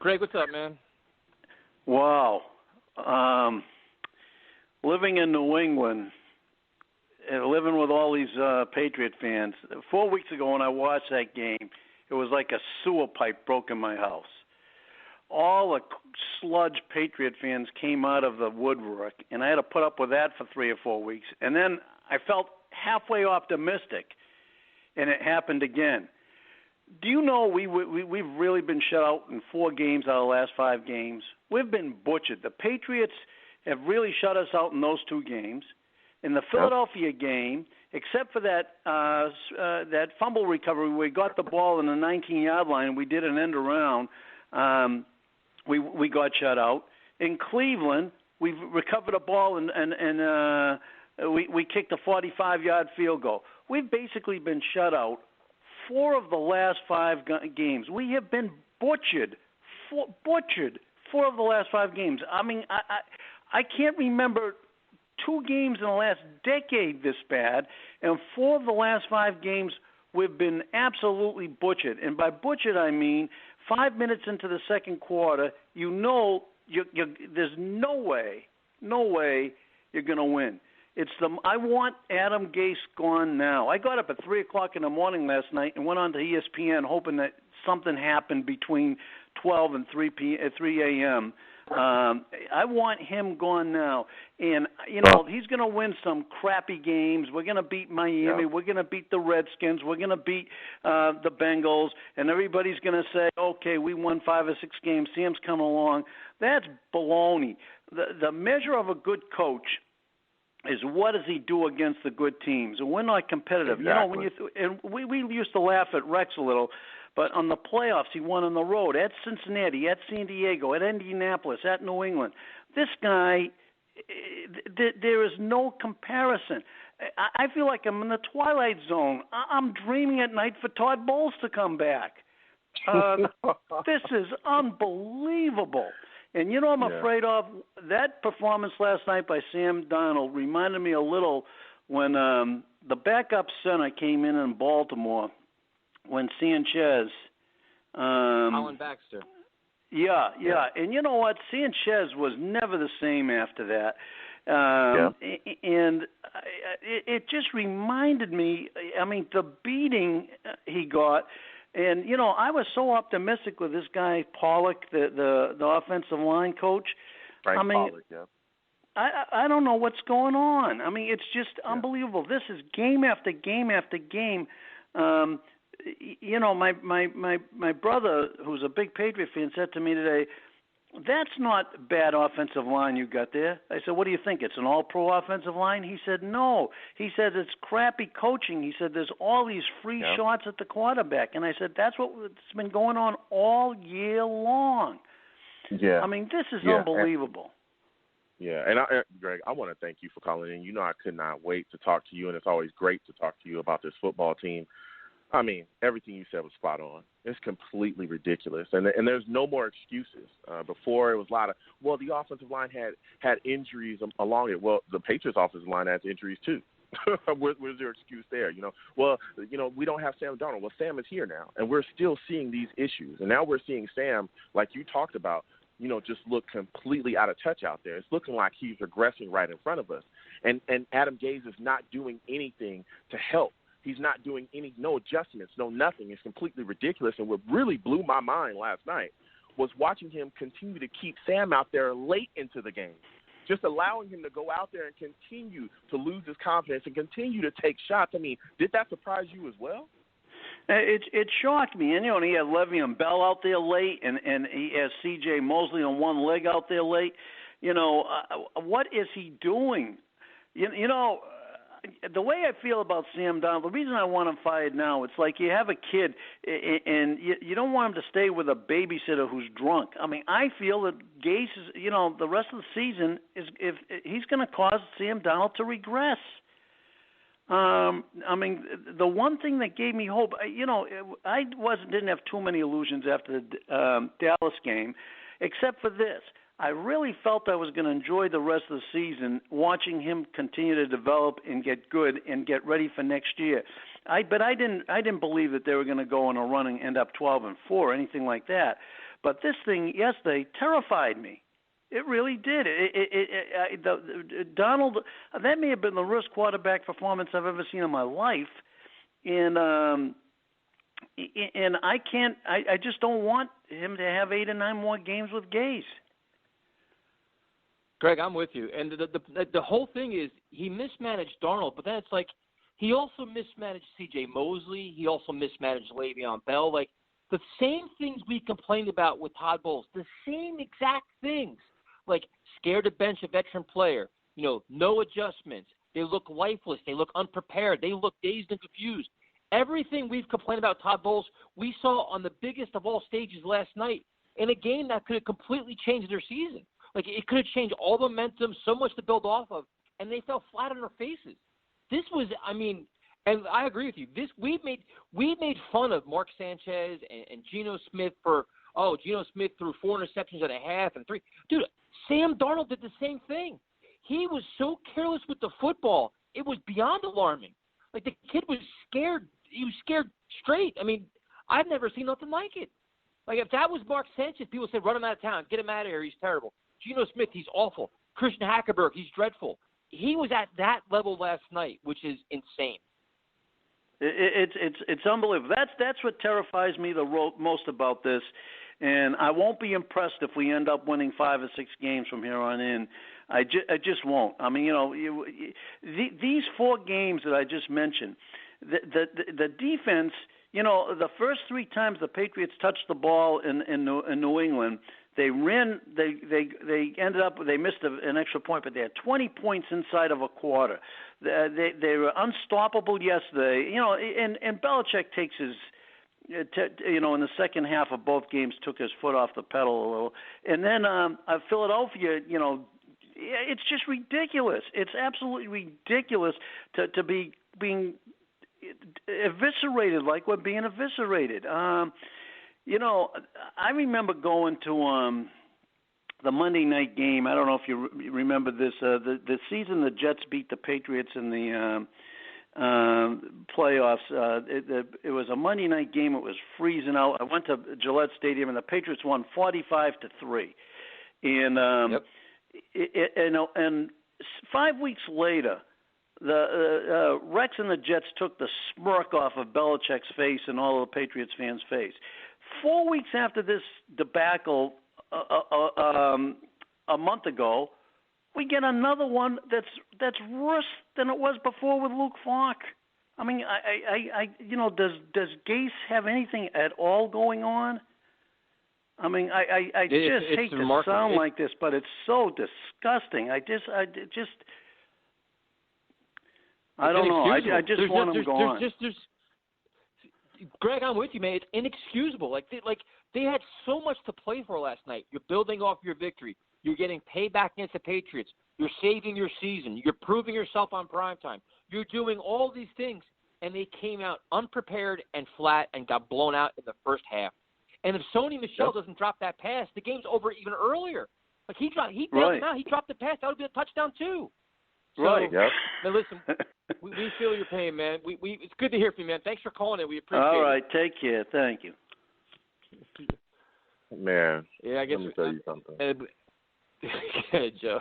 Craig, what's up, man? Wow. Living in New England, and living with all these Patriot fans. 4 weeks ago when I watched that game, it was like a sewer pipe broke in my house. All the sludge Patriot fans came out of the woodwork, and I had to put up with that for 3 or 4 weeks. And then I felt halfway optimistic, and it happened again. Do you know we've really been shut out in 4 games out of the last 5 games? We've been butchered. The Patriots have really shut us out in those 2 games. In the Philadelphia game, except for that fumble recovery where we got the ball in the 19-yard line and we did an end around, we got shut out. In Cleveland, we recovered a ball and we kicked a 45-yard field goal. We've basically been shut out 4 of the last 5 games. We have been butchered 4 of the last 5 games. I mean, I can't remember 2 games in the last decade this bad, and 4 of the last 5 games we've been absolutely butchered. And by butchered, I mean 5 minutes into the second quarter, you know there's no way you're going to win. I want Adam Gase gone now. I got up at 3 o'clock in the morning last night and went on to ESPN hoping that something happened between 12 and 3 a.m. I want him gone now. And, he's going to win some crappy games. We're going to beat Miami. Yeah. We're going to beat the Redskins. We're going to beat the Bengals. And everybody's going to say, okay, we won 5 or 6 games. Sam's coming along. That's baloney. The measure of a good coach is what does he do against the good teams. And we're not competitive. Exactly. And we used to laugh at Rex a little, but on the playoffs he won on the road at Cincinnati, at San Diego, at Indianapolis, at New England. This guy, there is no comparison. I feel like I'm in the Twilight Zone. I'm dreaming at night for Todd Bowles to come back. This is unbelievable. And I'm afraid of that performance last night by Sam Darnold reminded me a little when the backup center came in Baltimore when Sanchez. Colin Baxter. Yeah. And you know what? Sanchez was never the same after that. And it just reminded me, the beating he got. And, I was so optimistic with this guy, Pollock, the offensive line coach. Frank Pollock, yeah. I don't know what's going on. It's just unbelievable. This is game after game after game. My brother, who's a big Patriot fan, said to me today, that's not bad offensive line you got there. I said, what do you think? It's an all-pro offensive line? He said, no. He said, it's crappy coaching. He said, there's all these free shots at the quarterback. And I said, that's what's been going on all year long. Yeah. This is unbelievable. And Greg, I want to thank you for calling in. I could not wait to talk to you, and it's always great to talk to you about this football team. Everything you said was spot on. It's completely ridiculous, and there's no more excuses. Before it was a lot of, the offensive line had injuries along it. Well, the Patriots' offensive line has injuries too. Where's your excuse there? We don't have Sam Darnold. Well, Sam is here now, and we're still seeing these issues. And now we're seeing Sam, like you talked about, just look completely out of touch out there. It's looking like he's regressing right in front of us. And Adam Gase is not doing anything to help. He's not doing no adjustments, no nothing. It's completely ridiculous. And what really blew my mind last night was watching him continue to keep Sam out there late into the game, just allowing him to go out there and continue to lose his confidence and continue to take shots. Did that surprise you as well? It shocked me. And, he had Le'Veon Bell out there late, and he has C.J. Mosley on one leg out there late. What is he doing? The way I feel about Sam Darnold, the reason I want him fired now, it's like you have a kid and you don't want him to stay with a babysitter who's drunk. I feel that Gase is, the rest of the season if he's going to cause Sam Darnold to regress. The one thing that gave me hope, I didn't have too many illusions after the Dallas game, except for this. I really felt I was going to enjoy the rest of the season watching him continue to develop and get good and get ready for next year. But I didn't believe that they were going to go on a run and end up 12-4 or anything like that. But this thing yesterday terrified me. It really did. Donald, that may have been the worst quarterback performance I've ever seen in my life, and I can't. I just don't want him to have 8 or 9 more games with Gase. Greg, I'm with you. And the whole thing is he mismanaged Darnold, but then it's like he also mismanaged C.J. Mosley. He also mismanaged Le'Veon Bell. Like the same things we complained about with Todd Bowles, the same exact things. Like scared to bench a veteran player, no adjustments. They look lifeless. They look unprepared. They look dazed and confused. Everything we've complained about Todd Bowles, we saw on the biggest of all stages last night in a game that could have completely changed their season. Like it could have changed all the momentum, so much to build off of, and they fell flat on their faces. This was, and I agree with you. We made fun of Mark Sanchez and Geno Smith for Geno Smith threw 4 interceptions and a half and 3. Dude, Sam Darnold did the same thing. He was so careless with the football. It was beyond alarming. Like the kid was scared. He was scared straight. I've never seen nothing like it. Like if that was Mark Sanchez, people said run him out of town, get him out of here. He's terrible. Geno Smith, he's awful. Christian Hackenberg, he's dreadful. He was at that level last night, which is insane. It's unbelievable. That's what terrifies me the most about this. And I won't be impressed if we end up winning 5 or 6 games from here on in. I just won't. These 4 games that I just mentioned, the defense, the first 3 times the Patriots touched the ball in New England, they ran. They ended up. They missed an extra point, but they had 20 points inside of a quarter. They were unstoppable yesterday. And Belichick takes his. In the second half of both games, took his foot off the pedal a little. And then Philadelphia, it's just ridiculous. It's absolutely ridiculous to be being eviscerated like we're being eviscerated. I remember going to the Monday night game. I don't know if you remember this. The season the Jets beat the Patriots in the playoffs. It was a Monday night game. It was freezing out. I went to Gillette Stadium, and the Patriots won 45-3. And and 5 weeks later, the Rex and the Jets took the smirk off of Belichick's face and all of the Patriots fans' face. 4 weeks after this debacle, a month ago, we get another one that's worse than it was before with Luke Clarke. Does Gase have anything at all going on? I just hate to sound like this, but it's so disgusting. I don't know. I just want him gone. Greg, I'm with you, man. It's inexcusable. They had so much to play for last night. You're building off your victory. You're getting payback against the Patriots. You're saving your season. You're proving yourself on primetime. You're doing all these things, and they came out unprepared and flat and got blown out in the first half. And if Sony Michel doesn't drop that pass, the game's over even earlier. He dropped the pass. That would be a touchdown too. Right. So, now listen, we feel your pain, man. It's good to hear from you, man. Thanks for calling in. We appreciate it. All right. Take care. Thank you. Man. Yeah, I guess. Let me tell you something. Good, Joe.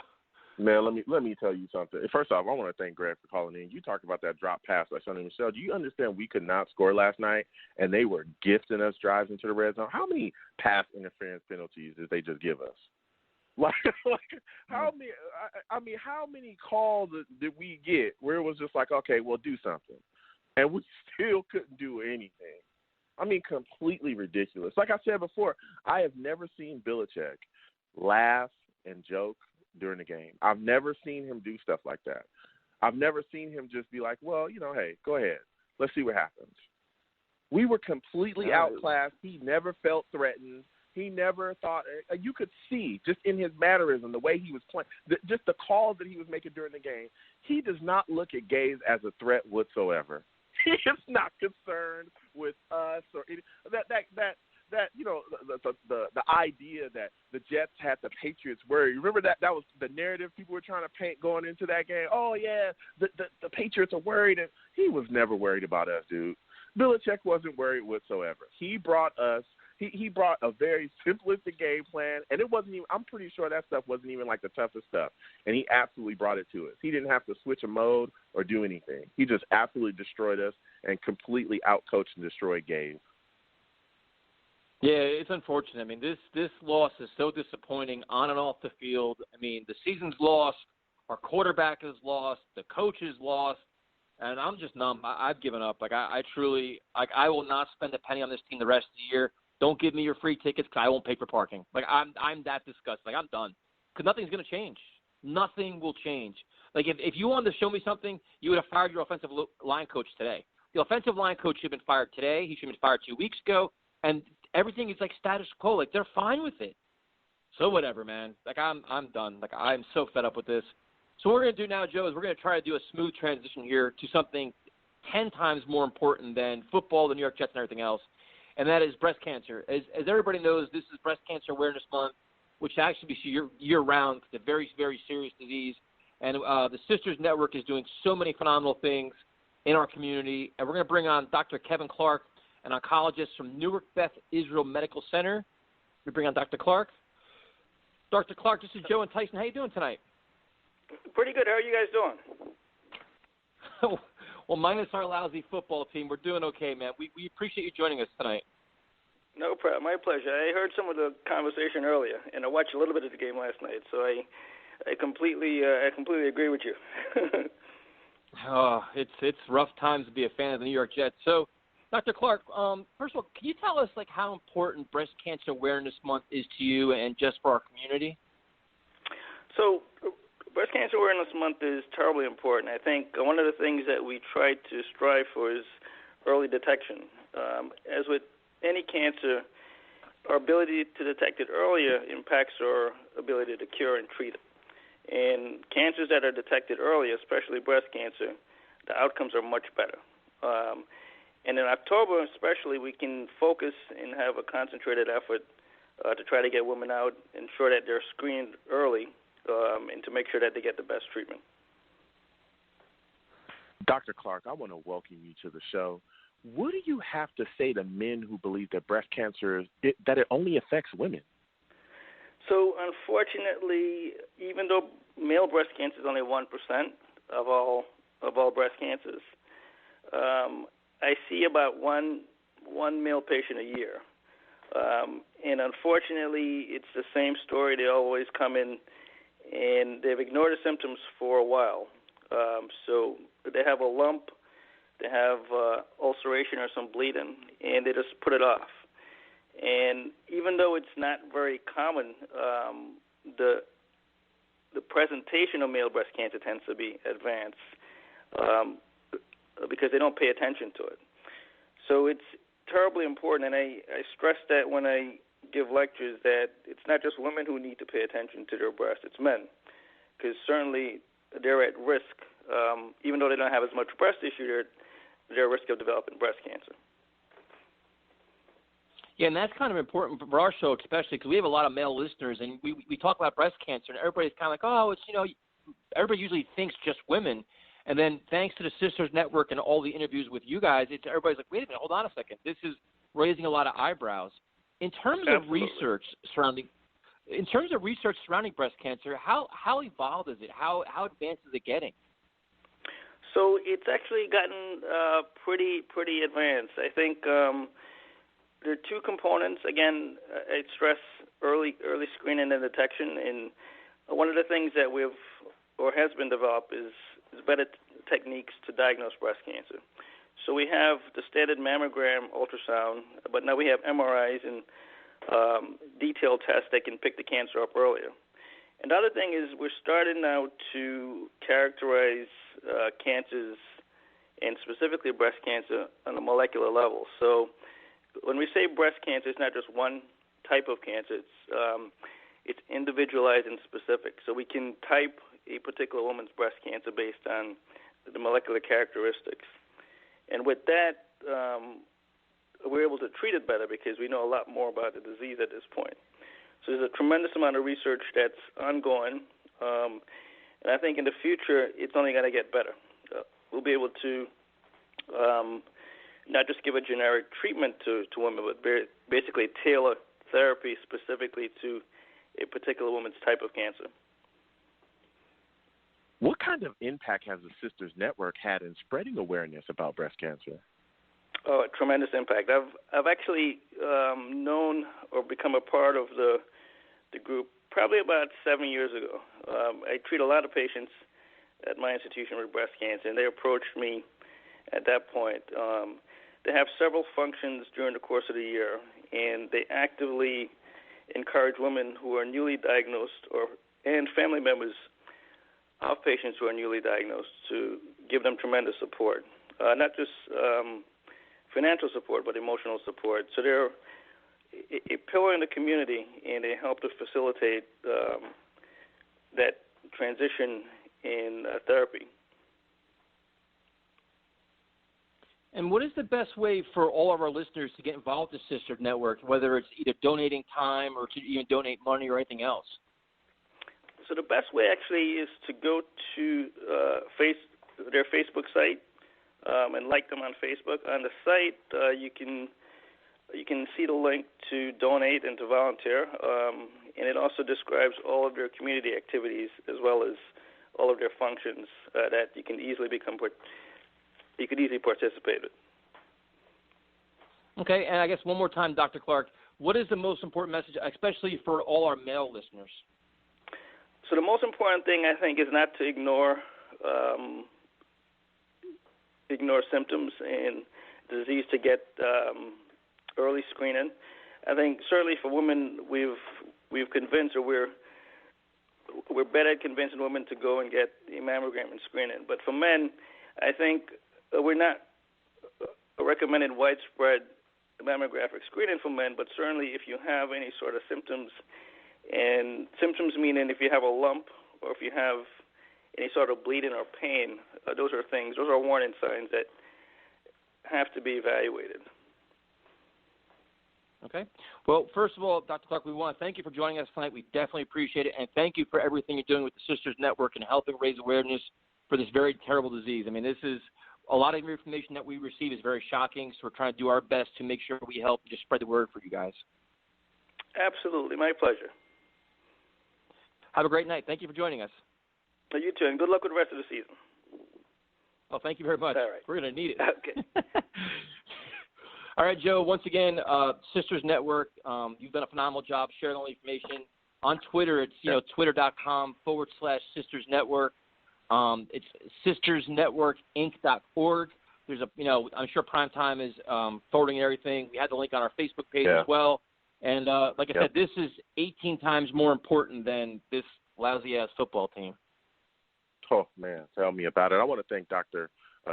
Man, let me tell you something. First off, I want to thank Greg for calling in. You talked about that drop pass by Sonny Michel. Do you understand we could not score last night, and they were gifting us drives into the red zone? How many pass interference penalties did they just give us? How many? How many calls did we get where it was just like, okay, well, do something, and we still couldn't do anything? Completely ridiculous. Like I said before, I have never seen Belichick laugh and joke during the game. I've never seen him do stuff like that. I've never seen him just be like, well, hey, go ahead. Let's see what happens. We were completely outclassed. He never felt threatened. He never thought – you could see just in his mannerism, the way he was playing, just the calls that he was making during the game. He does not look at Gaze as a threat whatsoever. He is not concerned with us or the idea that the Jets had the Patriots worried. Remember that was the narrative people were trying to paint going into that game. Oh yeah, the Patriots are worried, and he was never worried about us, dude. Belichick wasn't worried whatsoever. He brought us He brought a very simplistic game plan, and it wasn't even. I'm pretty sure that stuff wasn't even like the toughest stuff, and he absolutely brought it to us. He didn't have to switch a mode or do anything. He just absolutely destroyed us and completely outcoached and destroyed Gabe. Yeah, it's unfortunate. I mean, this loss is so disappointing on and off the field. I mean, the season's lost, our quarterback is lost, the coach is lost, and I'm just numb. I've given up. Like I truly, like I will not spend a penny on this team the rest of the year. Don't give me your free tickets because I won't pay for parking. Like, I'm that disgusted. Like, I'm done. Because nothing's going to change. Nothing will change. Like, if you wanted to show me something, you would have fired your offensive line coach today. The offensive line coach should have been fired today. He should have been fired 2 weeks ago. And everything is, like, status quo. Like, they're fine with it. So whatever, man. Like, I'm done. Like, I'm so fed up with this. So what we're going to do now, Joe, is we're going to try to do a smooth transition here to something 10 times more important than football, the New York Jets, and everything else. And that is breast cancer. As everybody knows, this is Breast Cancer Awareness Month, which actually be year-round. It's a very, very serious disease. And the Sisters Network is doing so many phenomenal things in our community. And we're going to bring on Dr. Kevin Clarke, an oncologist from Newark Beth Israel Medical Center. We bring on Dr. Clarke. Dr. Clarke, this is Joe and Tyson. How you doing tonight? Pretty good. How are you guys doing? Well, minus our lousy football team, we're doing okay, man. We appreciate you joining us tonight. No problem. My pleasure. I heard some of the conversation earlier, and I watched a little bit of the game last night, so I completely agree with you. It's rough times to be a fan of the New York Jets. So, Dr. Clarke, first of all, can you tell us like how important Breast Cancer Awareness Month is to you and just for our community? So, Breast Cancer Awareness Month is terribly important. I think one of the things that we try to strive for is early detection. As with any cancer, our ability to detect it earlier impacts our ability to cure and treat it. And cancers that are detected early, especially breast cancer, the outcomes are much better. And in October especially, we can focus and have a concentrated effort to try to get women out, ensure that they're screened early, and to make sure that they get the best treatment. Dr. Clarke, I want to welcome you to the show. What do you have to say to men who believe that breast cancer, that it only affects women? So, unfortunately, even though male breast cancer is only 1% of all breast cancers, I see about one male patient a year. And unfortunately, it's the same story. They always come in, and they've ignored the symptoms for a while. So they have a lump, they have ulceration or some bleeding, and they just put it off. And even though it's not very common, the presentation of male breast cancer tends to be advanced because they don't pay attention to it. So it's terribly important, and I stress that when I give lectures, that it's not just women who need to pay attention to their breast, it's men, because certainly they're at risk. Even though they don't have as much breast tissue, they're at risk of developing breast cancer. Yeah, and that's kind of important for our show, especially because we have a lot of male listeners, and we talk about breast cancer, and everybody's kind of like, oh, it's, everybody usually thinks just women. And then thanks to the Sisters Network and all the interviews with you guys, everybody's like, wait a minute, hold on a second. This is raising a lot of eyebrows. In terms of research surrounding breast cancer, how evolved is it? How advanced is it getting? So it's actually gotten pretty advanced. I think there are two components. Again, I stress early screening and detection. And one of the things that has been developed is better techniques to diagnose breast cancer. So we have the standard mammogram ultrasound, but now we have MRIs and detailed tests that can pick the cancer up earlier. And the other thing is we're starting now to characterize cancers, and specifically breast cancer, on a molecular level. So when we say breast cancer, it's not just one type of cancer. It's individualized and specific. So we can type a particular woman's breast cancer based on the molecular characteristics. And with that, we're able to treat it better because we know a lot more about the disease at this point. So there's a tremendous amount of research that's ongoing, and I think in the future it's only going to get better. We'll be able to not just give a generic treatment to women, but basically tailor therapy specifically to a particular woman's type of cancer. What kind of impact has the Sisters Network had in spreading awareness about breast cancer? Oh, a tremendous impact. I've actually known or become a part of the group probably about 7 years ago. I treat a lot of patients at my institution with breast cancer, and they approached me at that point. They have several functions during the course of the year, and they actively encourage women who are newly diagnosed and family members of patients who are newly diagnosed to give them tremendous support, not just financial support, but emotional support. So they're a pillar in the community, and they help to facilitate that transition in therapy. And what is the best way for all of our listeners to get involved with the Sisters Network, whether it's either donating time or to even donate money or anything else? So the best way actually is to go to their Facebook site and like them on Facebook. On the site, you can see the link to donate and to volunteer, and it also describes all of their community activities as well as all of their functions that you can easily participate in. Okay, and I guess one more time, Dr. Clarke, what is the most important message, especially for all our male listeners? So the most important thing, I think, is not to ignore symptoms and disease, to get early screening. I think certainly for women, we've convinced, or we're better at convincing women to go and get the mammogram and screening. But for men, I think we're not recommending widespread mammographic screening for men, but certainly if you have any sort of symptoms, and symptoms meaning if you have a lump or if you have any sort of bleeding or pain, those are warning signs that have to be evaluated. Okay. Well, first of all, Dr. Clarke, we want to thank you for joining us tonight. We definitely appreciate it, and thank you for everything you're doing with the Sisters Network and helping raise awareness for this very terrible disease. I mean, this is a lot of information that we receive is very shocking, so we're trying to do our best to make sure we help just spread the word for you guys. Absolutely. My pleasure. Have a great night. Thank you for joining us. You too, and good luck with the rest of the season. Oh, thank you very much. All right. We're going to need it. Okay. All right, Joe, once again, Sisters Network, you've done a phenomenal job sharing all the information. On Twitter, it's, twitter.com/Sisters Network. It's sistersnetworkinc.org. There's I'm sure Primetime is forwarding everything. We had the link on our Facebook page as well. And like I said, this is 18 times more important than this lousy-ass football team. Oh, man, tell me about it. I want to thank Dr.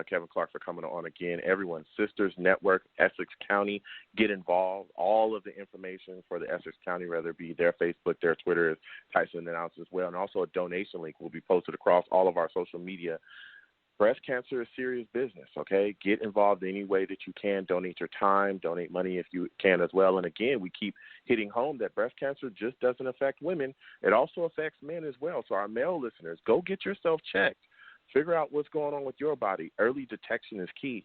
Kevin Clarke for coming on again. Everyone, Sisters Network, Essex County, get involved. All of the information for the Essex County, whether it be their Facebook, their Twitter, as Tyson announced as well, and also a donation link will be posted across all of our social media. Breast cancer is serious business, okay? Get involved any way that you can. Donate your time, donate money if you can as well. And, again, we keep hitting home that breast cancer just doesn't affect women. It also affects men as well. So our male listeners, go get yourself checked. Figure out what's going on with your body. Early detection is key.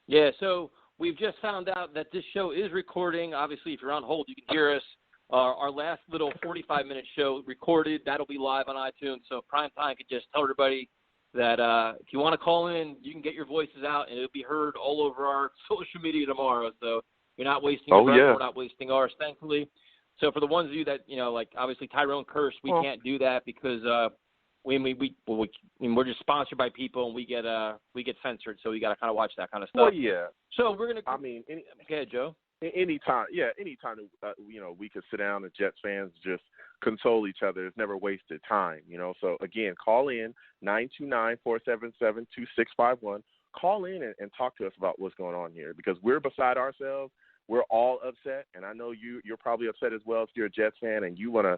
Yeah, so we've just found out that this show is recording. Obviously, if you're on hold, you can hear us. Our last little 45-minute show recorded. That'll be live on iTunes. So Primetime could just tell everybody that if you want to call in, you can get your voices out, and it'll be heard all over our social media tomorrow. So you're not wasting your breath. We're not wasting ours, thankfully. So for the ones of you that, like obviously Tyrone Curse, we can't do that because we're just sponsored by people, and we get censored, so we got to kind of watch that kind of stuff. Well, yeah. So we're gonna. Go ahead, Joe. Anytime we could sit down and Jets fans just console each other. It's never wasted time, So again, call in 929-477-2651. Call in and talk to us about what's going on here because we're beside ourselves. We're all upset, and I know you're probably upset as well if you're a Jets fan and you want to,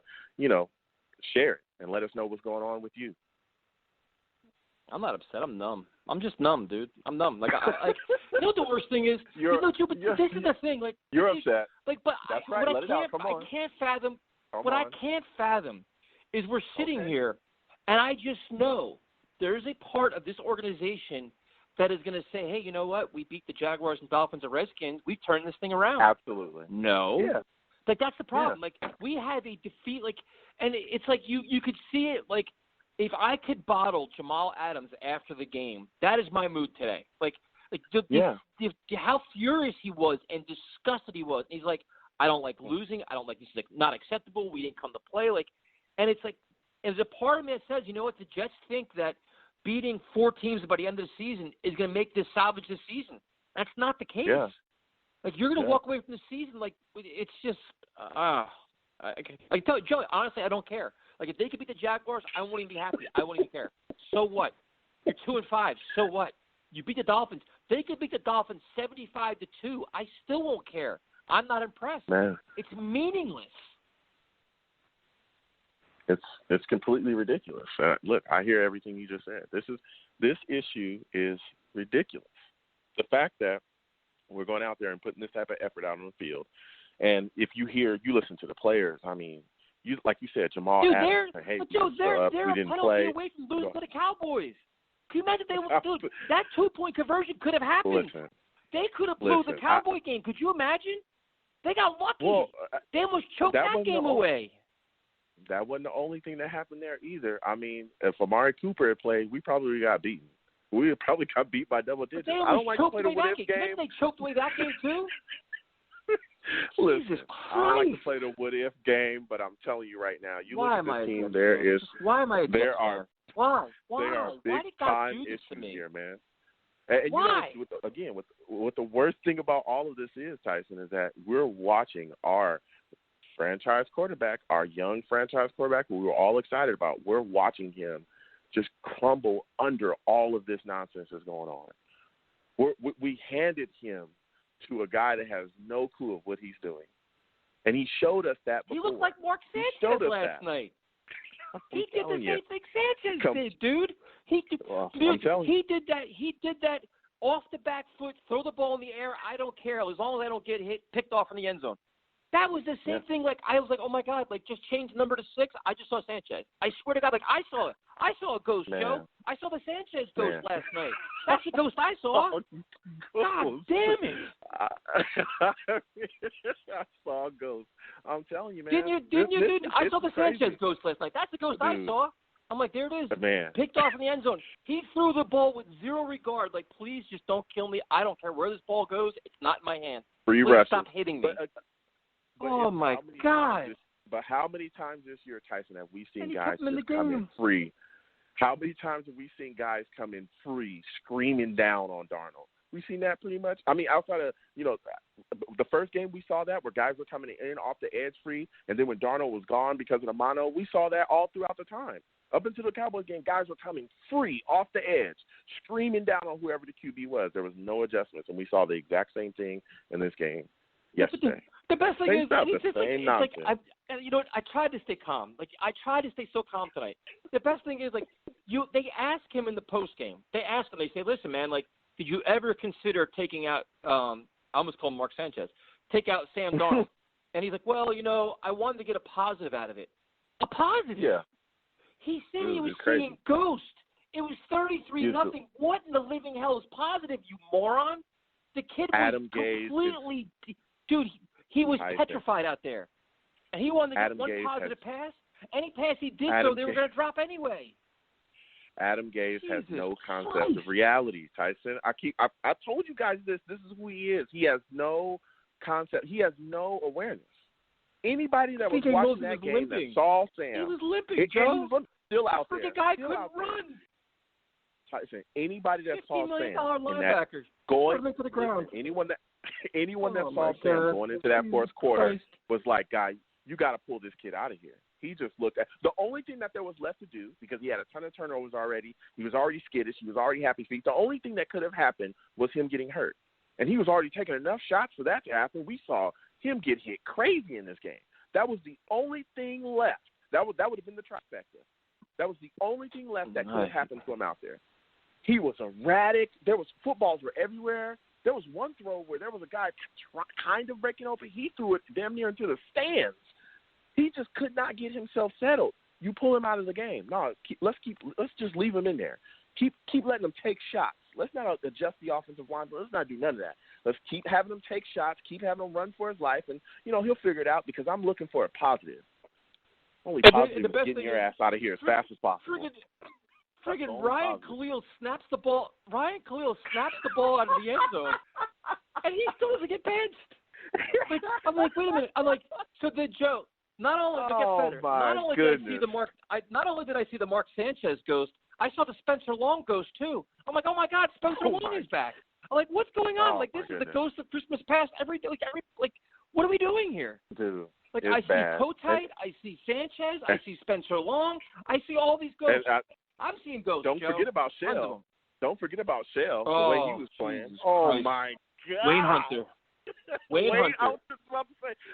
share it and let us know what's going on with you. I'm not upset. I'm numb. I'm just numb, dude. I'm numb. Like, you know what the worst thing is? This is the thing. Like, you're upset. Like, but that's right. Let it out. Come on. I can't fathom. I can't fathom is we're sitting here, and I just know there is a part of this organization that is going to say, hey, you know what? We beat the Jaguars and Dolphins and Redskins. We turned this thing around. Absolutely. No. Yeah. Like, that's the problem. Yeah. Like, we have a defeat. Like, and it's like you could see it. Like, if I could bottle Jamal Adams after the game, that is my mood today. Like how furious he was and disgusted he was. And he's like, I don't like losing. I don't like this. Is like not acceptable. We didn't come to play. Like, and it's like, there's a part of me that says, you know what? The Jets think that beating 4 teams by the end of the season is going to make this salvage this season. That's not the case. Yeah. Like, you're going to walk away from the season like it's just I tell you, Joey, honestly, I don't care. Like, if they could beat the Jaguars, I won't even be happy. I won't even care. So what? You're 2-5. So what? You beat the Dolphins. They could beat the Dolphins 75-2. I still won't care. I'm not impressed. Man. It's meaningless. It's completely ridiculous. Look, I hear everything you just said. This issue is ridiculous. The fact that we're going out there and putting this type of effort out on the field, and if you listen to the players. I mean, like you said, Jamal Adams. Hey, they're we didn't a play. penalty away from losing to the Cowboys. Can you imagine that 2-point conversion could have happened? Listen, they could have blew the Cowboy game. Could you imagine? They got lucky. Well, they almost choked that game away. That wasn't the only thing that happened there either. I mean, if Amari Cooper had played, we probably got beaten. We would probably got beat by double digits. I don't like to play the what if game. They choked away that game too? Listen, Jesus Christ. I don't like to play the what if game, but I'm telling you right now, you look at this team, Why am I there are Why? There are big Why did God time do this issues to me? here, man. And why? You know, what the worst thing about all of this is, Tyson, is that we're watching our franchise quarterback, our young franchise quarterback, who we were all excited about. We're watching him just crumble under all of this nonsense that's going on. We handed him to a guy that has no clue of what he's doing. And he showed us that before. He looked like Mark Sanchez last night. He did the same thing Sanchez did, dude. He did that. He did that off the back foot, throw the ball in the air. I don't care as long as I don't get picked off in the end zone. That was the same thing. Like, I was like, oh my God, like, just change the number to 6. I just saw Sanchez. I swear to God, like, I saw it. I saw a ghost, Joe. I saw the Sanchez ghost last night. That's the ghost I saw. God damn it. I saw a ghost. I'm telling you, man. Didn't you? I saw the crazy. Sanchez ghost last night. That's the ghost I saw. I'm like, there it is. Man. Picked off in the end zone. He threw the ball with zero regard. Like, please just don't kill me. I don't care where this ball goes. It's not in my hand. Please stop hitting me. Oh, my God. But how many times this year, Tyson, have we seen guys just come in free? How many times have we seen guys come in free, screaming down on Darnold? We've seen that pretty much. I mean, outside of, the first game we saw that where guys were coming in off the edge free, and then when Darnold was gone because of the mono, we saw that all throughout the time. Up until the Cowboys game, guys were coming free off the edge, screaming down on whoever the QB was. There was no adjustments, and we saw the exact same thing in this game yesterday. The best thing is, I tried to stay calm. Like, I tried to stay so calm tonight. The best thing is, like, they ask him in the post game. They ask him. They say, "Listen, man, like, did you ever consider taking out?" I almost called him Mark Sanchez. Take out Sam Darnold. And he's like, "Well, I wanted to get a positive out of it." A positive? Yeah. He said he was seeing ghosts. It was 33-0. What in the living hell is positive, you moron? The kid was completely dude. He was petrified out there. And he wanted to get one positive pass. Any pass he did, they were going to drop anyway. Adam Gase has no concept of reality, Tyson. I told you guys this. This is who he is. He has no concept. He has no awareness. Anybody that was watching that game that saw Sam. He was limping, Joe. He was still out there. The guy couldn't run. Tyson, anybody that saw Sam linebackers going to the ground. Anyone that saw Sam going into that fourth quarter was like, guy, you got to pull this kid out of here. He just looked at the only thing that there was left to do, because he had a ton of turnovers already. He was already skittish. He was already happy feet. The only thing that could have happened was him getting hurt. And he was already taking enough shots for that to happen. We saw him get hit crazy in this game. That was the only thing left. That would have been the trifecta. That was the only thing left that could have happened to him out there. He was erratic. Footballs were everywhere. There was one throw where there was a guy kind of breaking open. He threw it damn near into the stands. He just could not get himself settled. You pull him out of the game. No, let's just leave him in there. Keep letting him take shots. Let's not adjust the offensive line. Let's not do none of that. Let's keep having him take shots, keep having him run for his life, and, he'll figure it out because I'm looking for a positive. Only positive is getting your ass out of here as fast as possible. Friggin' Ryan Khalil snaps the ball. Ryan Khalil snaps the ball out of the end zone, and he still doesn't get benched. I'm like, wait a minute. I'm like, so the joke. Not only to get better. Not only did I see the Mark Sanchez ghost, I saw the Spencer Long ghost too. I'm like, oh my God, Spencer Long is back. I'm like, what's going on? This is the ghost of Christmas past. What are we doing here? Dude, I see Kotite, I see Sanchez, I see Spencer Long, I see all these ghosts. I'm seeing ghosts. Don't forget about Shell. Don't forget about Shell. The way he was playing. Jesus Christ. My God. Wayne Hunter.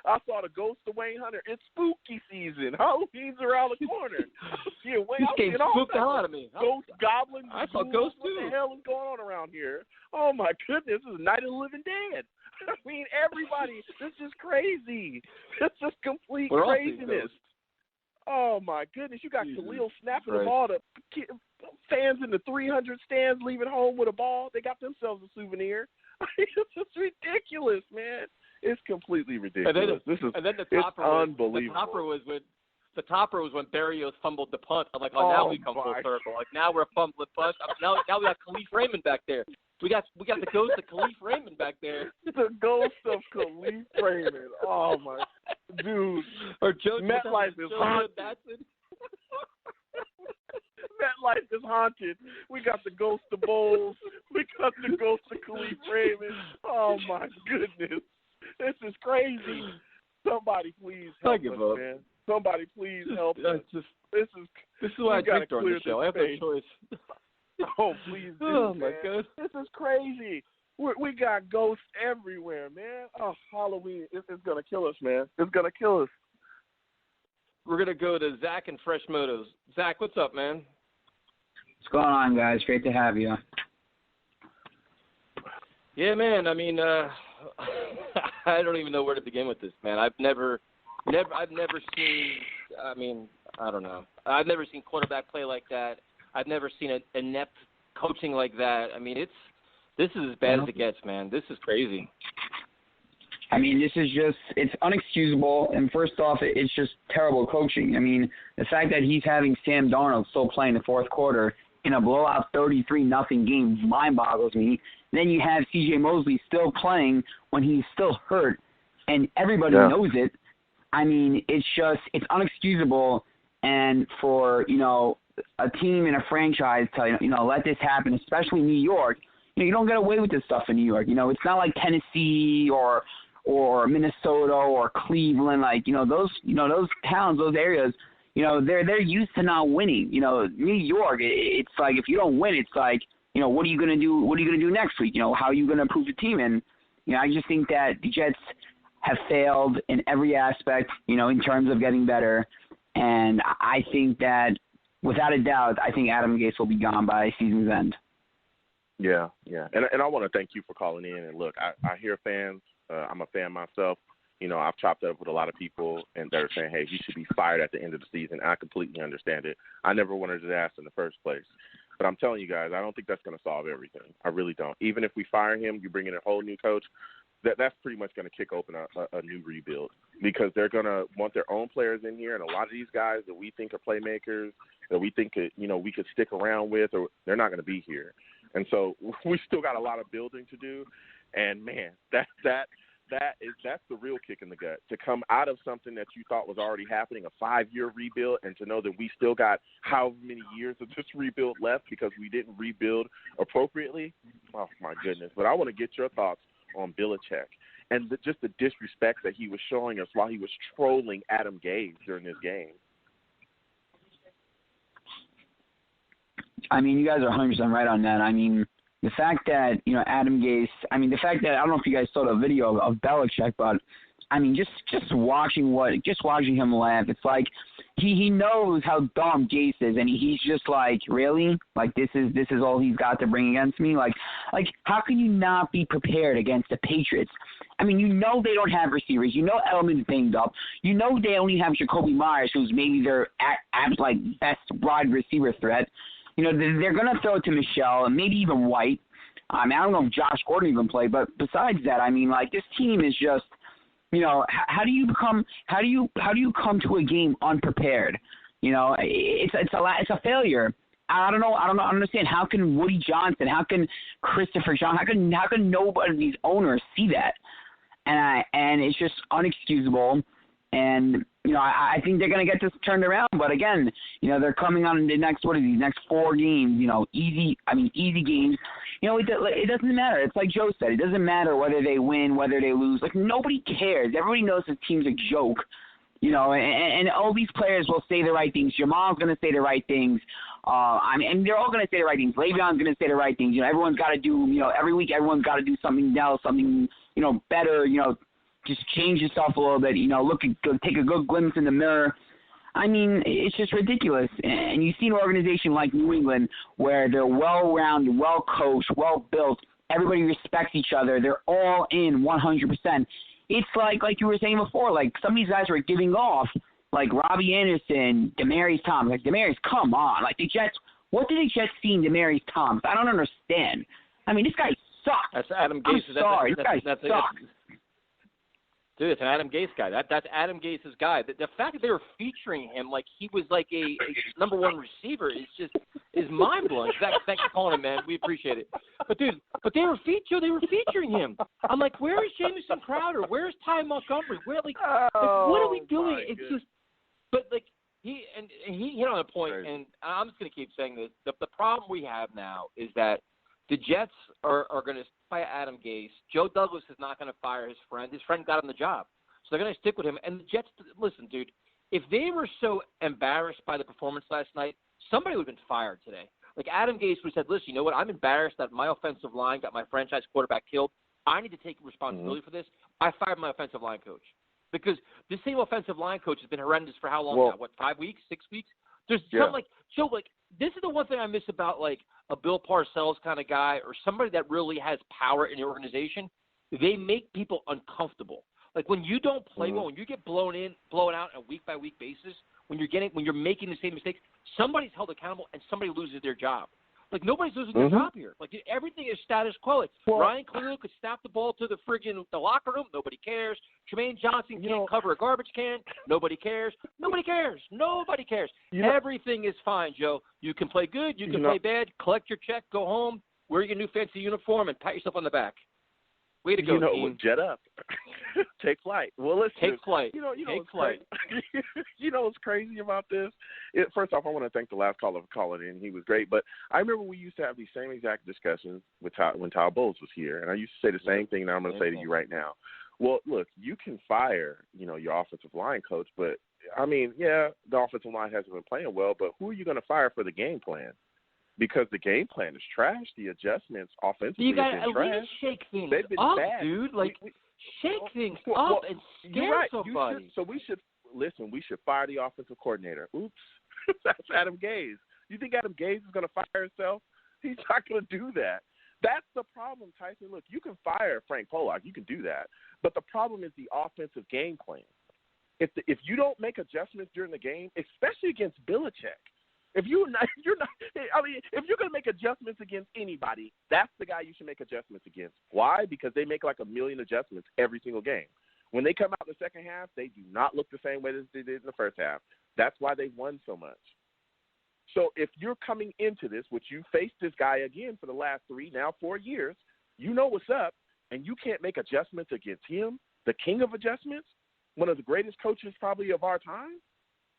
I saw the ghost of Wayne Hunter. It's spooky season. Halloween's around the corner. This game spooked the hell out of me. Ghost, goblins, I saw ghosts too. What the hell is going on around here? Oh my goodness, this is Night of the Living Dead. I mean, everybody, this is crazy. This is complete craziness. Oh my goodness, you got Khalil snapping the ball to fans in the 300 stands leaving home with a ball. They got themselves a souvenir. It's just ridiculous, man. It's completely ridiculous. And then the topper was unbelievable. The topper was when Berrios fumbled the punt. I'm like, now we come full circle. Like now we're fumbling punt. Now we got Khalif Raymond back there. We got the ghost of Khalif Raymond back there. The ghost of Khalif Raymond. Oh my dude. Or MetLife is haunted. MetLife is haunted. We got the ghost of Bowles. We got the ghost of Khalif Raymond. Oh my goodness. This is crazy. Somebody please help us, man. Somebody please help us. This is why I drink during the show. I have no choice. Oh, please do, oh, man. My God. This is crazy. We got ghosts everywhere, man. Oh, Halloween. It's going to kill us, man. It's going to kill us. We're going to go to Zach and Fresh Motos. Zach, what's up, man? What's going on, guys? Great to have you. Yeah, man. I mean, I don't even know where to begin with this, man. I've never seen. I mean, I don't know. I've never seen quarterback play like that. I've never seen inept coaching like that. I mean, this is as bad as it gets, man. This is crazy. I mean, it's unexcusable. And first off, it's just terrible coaching. I mean, the fact that he's having Sam Darnold still play in the fourth quarter in a blowout 33-0 game mind boggles me. Then you have C.J. Mosley still playing when he's still hurt, and everybody knows it. I mean, it's unexcusable. And for, a team and a franchise to, let this happen, especially New York, you don't get away with this stuff in New York. It's not like Tennessee or Minnesota or Cleveland, those towns, those areas, they're used to not winning. New York, it's like if you don't win, it's like, what are you going to do? What are you going to do next week? How are you going to improve the team? And, I just think that the Jets have failed in every aspect, in terms of getting better. And I think that, without a doubt, I think Adam Gase will be gone by season's end. Yeah. And I want to thank you for calling in. And look, I hear fans. I'm a fan myself. I've chopped up with a lot of people, and they're saying, hey, he should be fired at the end of the season. I completely understand it. I never wanted to ask in the first place. But I'm telling you guys, I don't think that's going to solve everything. I really don't. Even if we fire him, you bring in a whole new coach, that's pretty much going to kick open a new rebuild, because they're going to want their own players in here. And a lot of these guys that we think are playmakers, that we think we could stick around with, or they're not going to be here. And so we still got a lot of building to do. And man, that's the real kick in the gut, to come out of something that you thought was already happening, a 5-year rebuild, and to know that we still got how many years of this rebuild left because we didn't rebuild appropriately. Oh my goodness. But I want to get your thoughts on Belichick and just the disrespect that he was showing us while he was trolling Adam Gase during this game. I mean, you guys are 100% right on that. I mean, the fact that, Adam Gase, I don't know if you guys saw the video of Belichick, but I mean, just watching him laugh, it's like he knows how dumb Gase is, and he's just like, really? Like, this is all he's got to bring against me? Like how can you not be prepared against the Patriots? I mean, they don't have receivers. Edelman's banged up. They only have Jacoby Myers, who's maybe their best wide receiver threat. They're going to throw it to Michelle and maybe even White. I mean, I don't know if Josh Gordon even played, but besides that, I mean, like, this team is just, you know, how do you come to a game unprepared? You know, it's a failure. I don't know. I don't understand. How can Woody Johnson, how can Christopher John, how can nobody of these owners see that? And it's just unexcusable. And, you know, I think they're going to get this turned around. But, again, you know, they're coming on the next 4 games, you know, easy games. You know, it doesn't matter. It's like Joe said. It doesn't matter whether they win, whether they lose. Like, nobody cares. Everybody knows this team's a joke. You know, and all these players will say the right things. Jamal's going to say the right things. And they're all going to say the right things. Le'Veon's going to say the right things. You know, everyone's got to do, you know, every week everyone's got to do something else, something, you know, better, you know, just change yourself a little bit, you know, take a good glimpse in the mirror. I mean, it's just ridiculous. And you see an organization like New England where they're well-rounded, well-coached, well-built. Everybody respects each other. They're all in 100%. It's like you were saying before, like some of these guys were giving off, like Robbie Anderson, Demaryius Thomas. Like, Demaryius, come on. Like, the Jets, what did the Jets see in Demaryius Thomas? I don't understand. I mean, this guy sucks. That's Adam Gase. I'm sorry. This guy sucks. Dude, it's an Adam Gase guy. That's Adam Gase's guy. The fact that they were featuring him like he was like a number one receiver is mind blowing. Thanks for calling him, man. We appreciate it. But dude, they were featuring him. I'm like, where is Jamison Crowder? Where's Ty Montgomery? What are we doing? It's just, but like he hit on a point, and I'm just gonna keep saying this. The problem we have now is that the Jets are going to fire Adam Gase. Joe Douglas is not going to fire his friend. His friend got him the job. So they're going to stick with him. And the Jets, listen, dude, if they were so embarrassed by the performance last night, somebody would have been fired today. Like Adam Gase would have said, listen, you know what? I'm embarrassed that my offensive line got my franchise quarterback killed. I need to take responsibility for this. I fired my offensive line coach. Because this same offensive line coach has been horrendous for how long now? What, 5 weeks, 6 weeks? There's something like, Joe, like, this is the one thing I miss about, like, a Bill Parcells kind of guy or somebody that really has power in the organization. They make people uncomfortable. Like, when you don't play well, when you get blown out on a week-by-week basis, when you're making the same mistakes, somebody's held accountable and somebody loses their job. Like, nobody's losing their job here. Like, everything is status quo. Like, Ryan Kalil could snap the ball to the locker room. Nobody cares. Tremaine Johnson can't cover a garbage can. Nobody cares. Nobody cares. Nobody cares. Everything is fine, Joe. You can play good. You can play bad. Collect your check. Go home. Wear your new fancy uniform and pat yourself on the back. Way to go, team. Jet up. Take flight. Well, listen. Take flight. Take flight. You know what's crazy about this? First off, I want to thank the last caller for calling in. He was great. But I remember we used to have these same exact discussions when Todd Bowles was here. And I used to say the same thing that I'm going to say to you right now. Well, look, you can fire, your offensive line coach. But, I mean, the offensive line hasn't been playing well. But who are you going to fire for the game plan? Because the game plan is trash. The adjustments offensively have been trash. You got to at least shake things up, bad. Dude. Like, shake things up and scare somebody. We should fire the offensive coordinator. Oops. That's Adam Gase. You think Adam Gase is going to fire himself? He's not going to do that. That's the problem, Tyson. Look, you can fire Frank Pollock. You can do that. But the problem is the offensive game plan. If you don't make adjustments during the game, especially against Belichick, if you're going to make adjustments against anybody, that's the guy you should make adjustments against. Why? Because they make like 1 million adjustments every single game. When they come out in the second half, they do not look the same way as they did in the first half. That's why they won so much. So if you're coming into this, which you faced this guy again for the last 3, now 4 years, you know what's up, and you can't make adjustments against him, the king of adjustments, one of the greatest coaches probably of our time,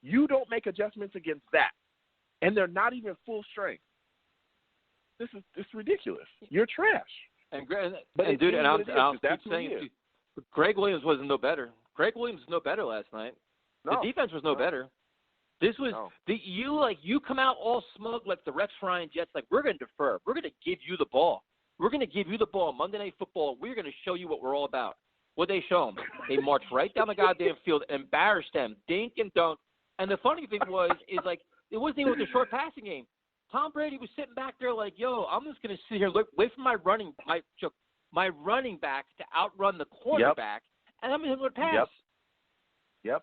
you don't make adjustments against that. And they're not even full strength. It's ridiculous. You're trash. And I'll keep saying it. Greg Williams wasn't no better. Greg Williams was no better last night. No. The defense was no better. This was you come out all smug like the Rex Ryan Jets. Like, we're going to defer. We're going to give you the ball. We're going to give you the ball Monday Night Football. We're going to show you what we're all about. What'd they show them? They marched right down the goddamn field, embarrassed them, dink and dunk. And the funny thing is like, it wasn't even with the short passing game. Tom Brady was sitting back there like, yo, I'm just going to sit here, wait for my running back to outrun the quarterback, and I'm going to pass. Yep.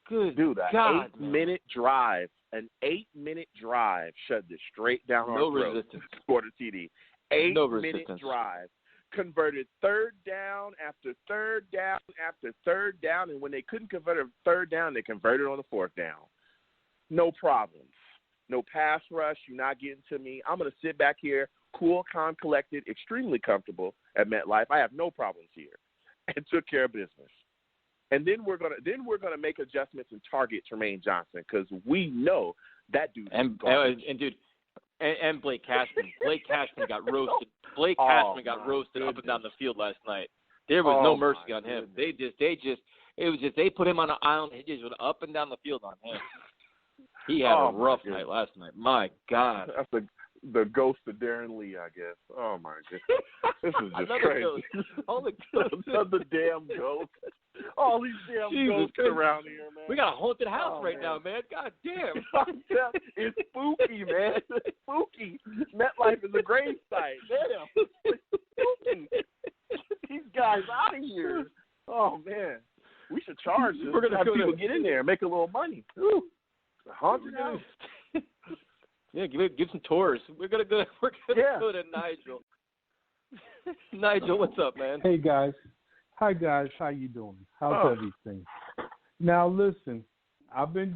Good Dude, God, an 8-minute drive shut this straight down our throat. resistance. Scored a TD. 8-minute drive, converted third down after third down after third down, and when they couldn't convert a third down, they converted on the fourth down. No problems. No pass rush. You're not getting to me. I'm going to sit back here, cool, calm, collected, extremely comfortable at MetLife. I have no problems here, and took care of business. And then we're gonna make adjustments and target Tremaine Johnson because we know that dude. And Blake Cashman. Blake Cashman got roasted. Blake Cashman got roasted up and down the field last night. There was no mercy on him. They put him on an island. He just went up and down the field on him. He had a rough night last night. My God. That's the ghost of Darren Lee, I guess. Oh my goodness. This is just crazy. Another damn ghost. All these damn ghosts around here, man. We got a haunted house now, man. God damn. It's spooky, man. It's spooky. MetLife is a grave site. Damn. It's spooky. These guys out of here. Oh man. We should charge this. We're gonna have people get in there and make a little money. Ooh. Haunted house. Yeah, give some tours. We're gonna go to Nigel. Nigel, what's up, man? Hey guys. Hi guys, how you doing? How's everything? Now listen, I've been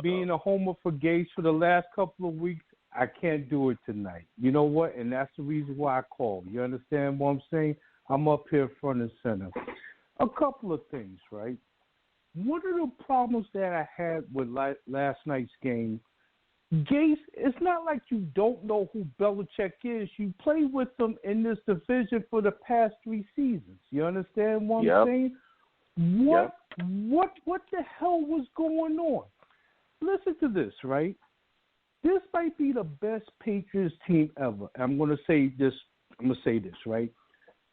being a homer for Gates for the last couple of weeks. I can't do it tonight. You know what? And that's the reason why I called. You understand what I'm saying? I'm up here front and center. A couple of things, right? One of the problems that I had with last night's game, Gates, it's not like you don't know who Belichick is. You played with him in this division for the past 3 seasons. You understand what I'm saying? What the hell was going on? Listen to this, right? This might be the best Patriots team ever. I'm going to say this, right?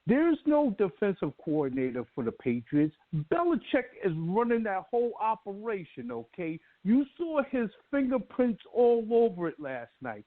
There's no defensive coordinator for the Patriots. Belichick is running that whole operation, okay? You saw his fingerprints all over it last night.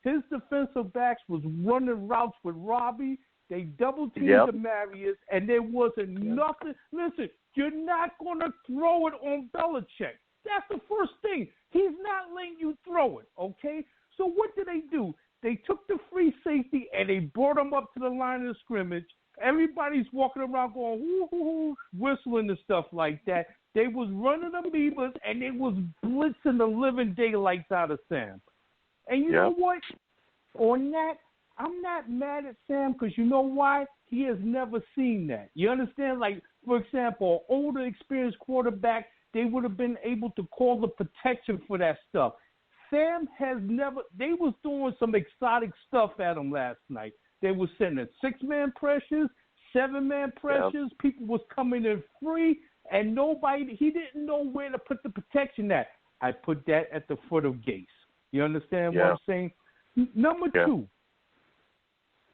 His defensive backs was running routes with Robbie. They double-teamed Demarius, and there wasn't nothing. Listen, you're not going to throw it on Belichick. That's the first thing. He's not letting you throw it, okay? So what did they do? They took the free safety, and they brought him up to the line of scrimmage. Everybody's walking around going, woo-hoo-hoo, whistling and stuff like that. They was running amoebas, and they was blitzing the living daylights out of Sam. And you know what? On that, I'm not mad at Sam because you know why? He has never seen that. You understand? Like, for example, an older, experienced quarterback, they would have been able to call the protection for that stuff. Sam has never – they was doing some exotic stuff at him last night. They were sending 6-man pressures, 7-man pressures. People was coming in free, and he didn't know where to put the protection at. I put that at the foot of Gates. You understand what I'm saying? Number 2,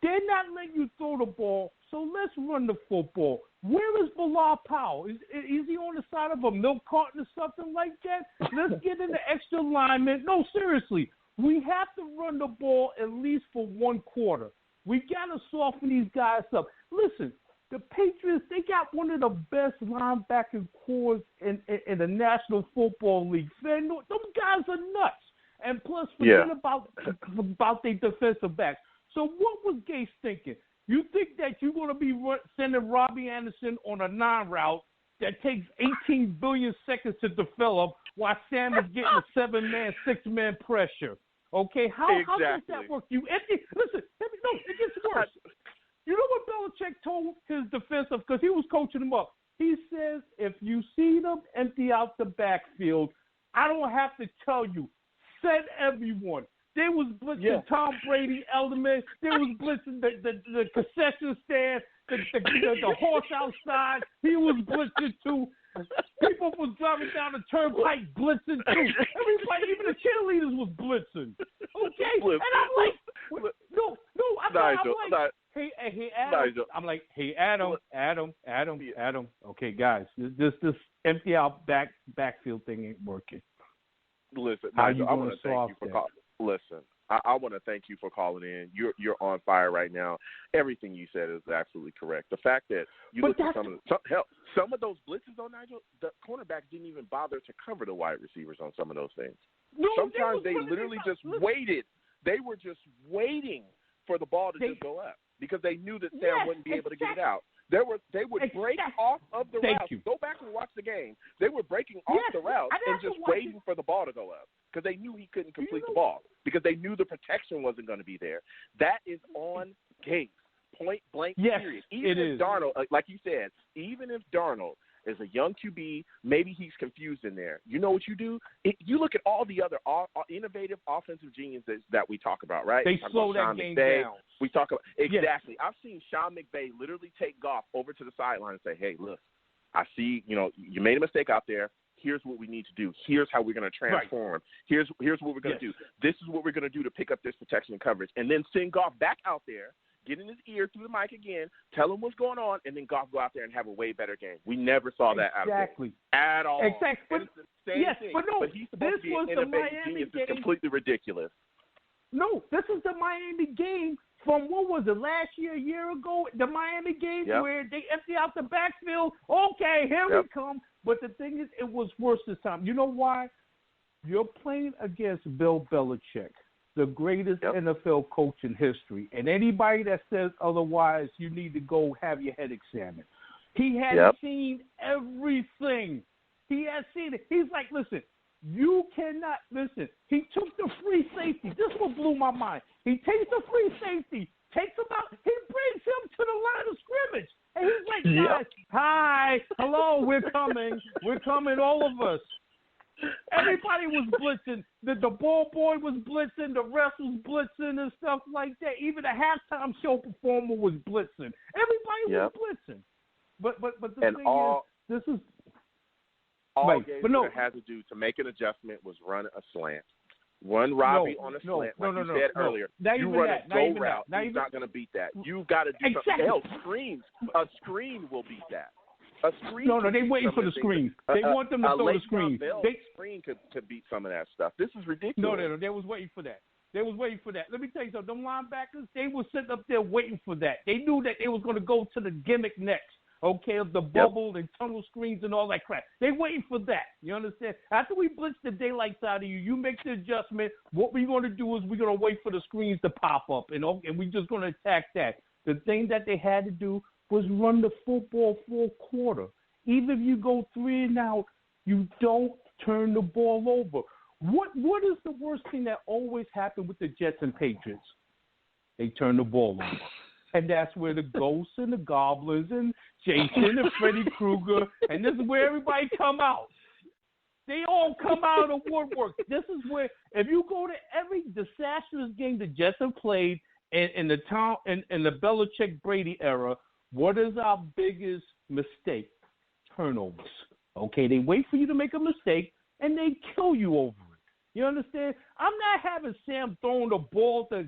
they're not letting you throw the ball, so let's run the football. Where is Bilal Powell? Is he on the side of a milk carton or something like that? Let's get in the extra alignment. No, seriously. We have to run the ball at least for 1 quarter. We got to soften these guys up. Listen, the Patriots, they got one of the best linebacker corps in the National Football League. Them guys are nuts. And plus, forget about their defensive backs. So what was Gates thinking? You think that you're going to be sending Robbie Anderson on a 9 route that takes 18 billion seconds to develop while Sam is getting a 7-man, 6-man pressure? Okay, how does that work? Listen, it gets worse. You know what Belichick told his defensive, because he was coaching them up. He says, if you see them empty out the backfield, I don't have to tell you, send everyone. They was blitzing Tom Brady, Elderman. They was blitzing the concession stand, the horse outside. He was blitzing too. People was driving down the turnpike blitzing too. Everybody, even the cheerleaders was blitzing. Okay? And I'm like, no, I'm like, hey, Adam. Nigel. I'm like, hey, Adam. Okay, guys, this empty out backfield thing ain't working. Listen, Nigel, I want to thank you for calling. Listen, I want to thank you for calling in. You're on fire right now. Everything you said is absolutely correct. The fact that you look at some of those blitzes, though, Nigel, the cornerbacks didn't even bother to cover the wide receivers on some of those things. No, sometimes they literally just waited. They were just waiting for the ball to just go up because they knew that Sam wouldn't be able to get it out. They would break off of the route. Go back and watch the game. They were breaking off the route and just waiting for the ball to go up because they knew he couldn't complete the ball because they knew the protection wasn't going to be there. That is on Gates, point blank, period. Even if Darnold, like you said, even if Darnold is a young QB, maybe he's confused in there. You know what you do? You look at all the other innovative offensive geniuses that we talk about, right? They slow that game down. We talk about exactly. I've seen Sean McVay literally take Goff over to the sideline and say, "Hey, look, I see. You made a mistake out there. Here's what we need to do. Here's how we're going to transform. Here's what we're going to do. This is what we're going to do to pick up this protection and coverage, and then send Goff back out there." Get in his ear through the mic again, tell him what's going on, and then Goff go out there and have a way way better game. We never saw that out of him at all. Exactly. It's the same thing. But he's supposed to be an innovative genius. It's completely ridiculous. No, this is the Miami game from, what was it, last year, a year ago? The Miami game where they empty out the backfield. Okay, here we come. But the thing is, it was worse this time. You know why? You're playing against Bill Belichick, the greatest NFL coach in history. And anybody that says otherwise, you need to go have your head examined. He has seen everything. He has seen it. He's like, listen, you cannot listen. He took the free safety. This one blew my mind. He takes the free safety, takes him out. He brings him to the line of scrimmage. And he's like, guys, hi, hello, we're coming. We're coming, all of us. Everybody was blitzing. The ball boy was blitzing. The ref was blitzing and stuff like that. Even the halftime show performer was blitzing. Everybody was blitzing. But the thing is, this is all Gabe had to do to make an adjustment was run a slant. Run Robbie on a slant, like you said earlier. You run a go route. He's not going to beat that. You've got to do something else. Screens. A screen will beat that. A screen. No, they waiting for the screens. They want them to throw the screens. Screen could beat some of that stuff. This is ridiculous. No, they was waiting for that. They was waiting for that. Let me tell you something. Them linebackers, they were sitting up there waiting for that. They knew that they was going to go to the gimmick next. Okay, of the bubble and tunnel screens and all that crap. They waiting for that. You understand? After we blitz the daylights out of you, you make the adjustment. What we're going to do is we're going to wait for the screens to pop up, and we're just going to attack that. The thing that they had to do was run the football full quarter. Even if you go 3 and out, you don't turn the ball over. What is the worst thing that always happened with the Jets and Patriots? They turn the ball over. And that's where the ghosts and the goblins and Jason and Freddy Krueger, and this is where everybody come out. They all come out of woodwork. This is where, if you go to every disastrous game the Jets have played in the Belichick Brady era, what is our biggest mistake? Turnovers. Okay, they wait for you to make a mistake, and they kill you over it. You understand? I'm not having Sam throwing the ball to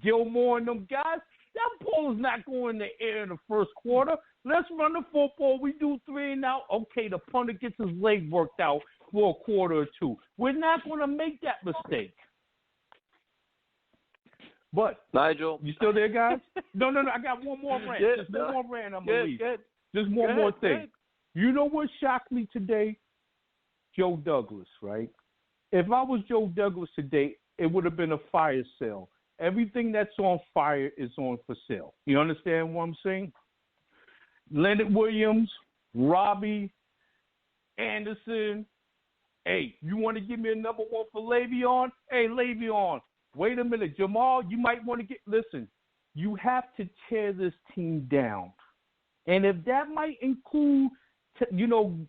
Gilmore and them guys. That ball is not going in the air in the first quarter. Let's run the football. We do 3 and out. Okay, the punter gets his leg worked out for a quarter or 2. We're not going to make that mistake. But, Nigel, you still there, guys? No. I got one more rant. Just one more rant. I'm going to leave. Just one more thing. You know what shocked me today? Joe Douglas, right? If I was Joe Douglas today, it would have been a fire sale. Everything that's on fire is on for sale. You understand what I'm saying? Leonard Williams, Robbie, Anderson. Hey, you want to give me a number 1 for Le'Veon? Hey, Le'Veon, wait a minute. Jamal, you might want to listen, you have to tear this team down. And if that might include,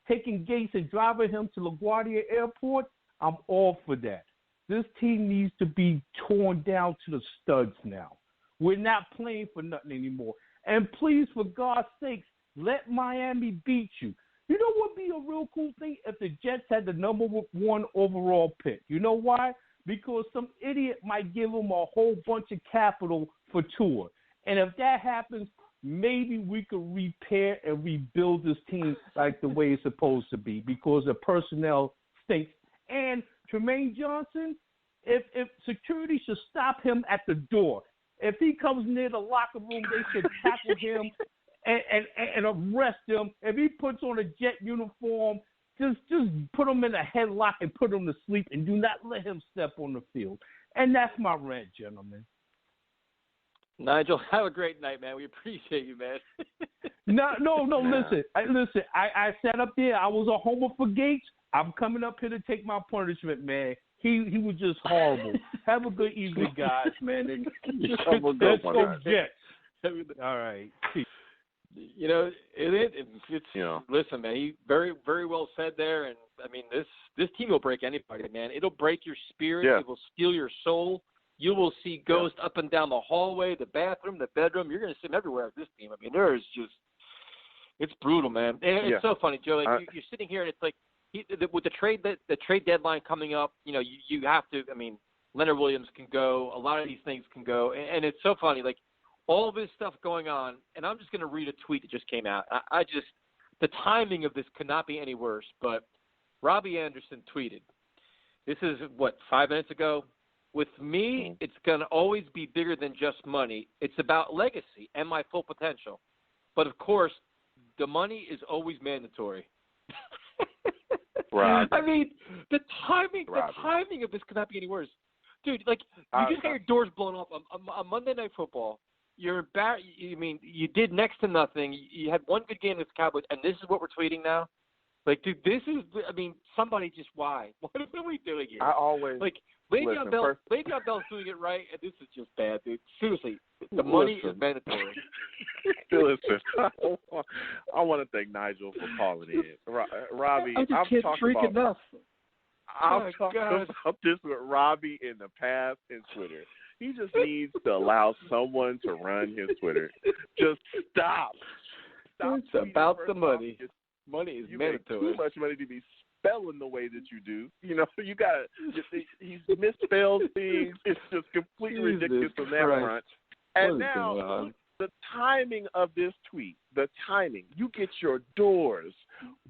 taking Gates and driving him to LaGuardia Airport, I'm all for that. This team needs to be torn down to the studs now. We're not playing for nothing anymore. And please, for God's sakes, let Miami beat you. You know what would be a real cool thing? If the Jets had the number 1 overall pick. You know why? Because some idiot might give them a whole bunch of capital for Tua. And if that happens, maybe we could repair and rebuild this team like the way it's supposed to be, because the personnel stinks. And Tremaine Johnson, if security should stop him at the door. If he comes near the locker room, they should tackle him and arrest him. If he puts on a Jet uniform, just put him in a headlock and put him to sleep, and do not let him step on the field. And that's my rant, gentlemen. Nigel, have a great night, man. We appreciate you, man. No. Listen. I sat up there. I was a homer for Gates. I'm coming up here to take my punishment, man. He was just horrible. Have a good evening, guys, man. Let's go Jets. All right. You know, it's listen, man. He very, very well said there, and I mean, this team will break anybody, man. It'll break your spirit. Yeah. It will steal your soul. You will see ghosts up and down the hallway, the bathroom, the bedroom. You're going to see them everywhere with this team. I mean, it's brutal, man. And it's so funny, Joe. Like you're sitting here, and it's like with the trade deadline coming up. You know, you have to. I mean, Leonard Williams can go. A lot of these things can go, and it's so funny. Like all this stuff going on, and I'm just going to read a tweet that just came out. The timing of this could not be any worse. But Robbie Anderson tweeted. This is 5 minutes ago. With me, it's going to always be bigger than just money. It's about legacy and my full potential. But, of course, the money is always mandatory. Robbie. I mean, the timing of this could not be any worse. Dude, like, you just got your doors blown off on Monday Night Football. You're embarrassed. I mean, you did next to nothing. You had one good game against the Cowboys, and this is what we're tweeting now? Like, dude, this is – I mean, somebody just – why? What are we doing here? I always – like, Le'Veon Bell's doing it right, and this is just bad, dude. Seriously, the money is mandatory. Listen, I want to thank Nigel for calling in. Robbie, I just can't freak enough. I've talked about this with Robbie in the past in Twitter. He just needs to allow someone to run his Twitter. Just stop. It's about the money. Money is mandatory. Make too much money to be spelling the way that you do. You know, you got to – he misspells things. It's just completely ridiculous on that front. And now, the timing of this tweet, you get your doors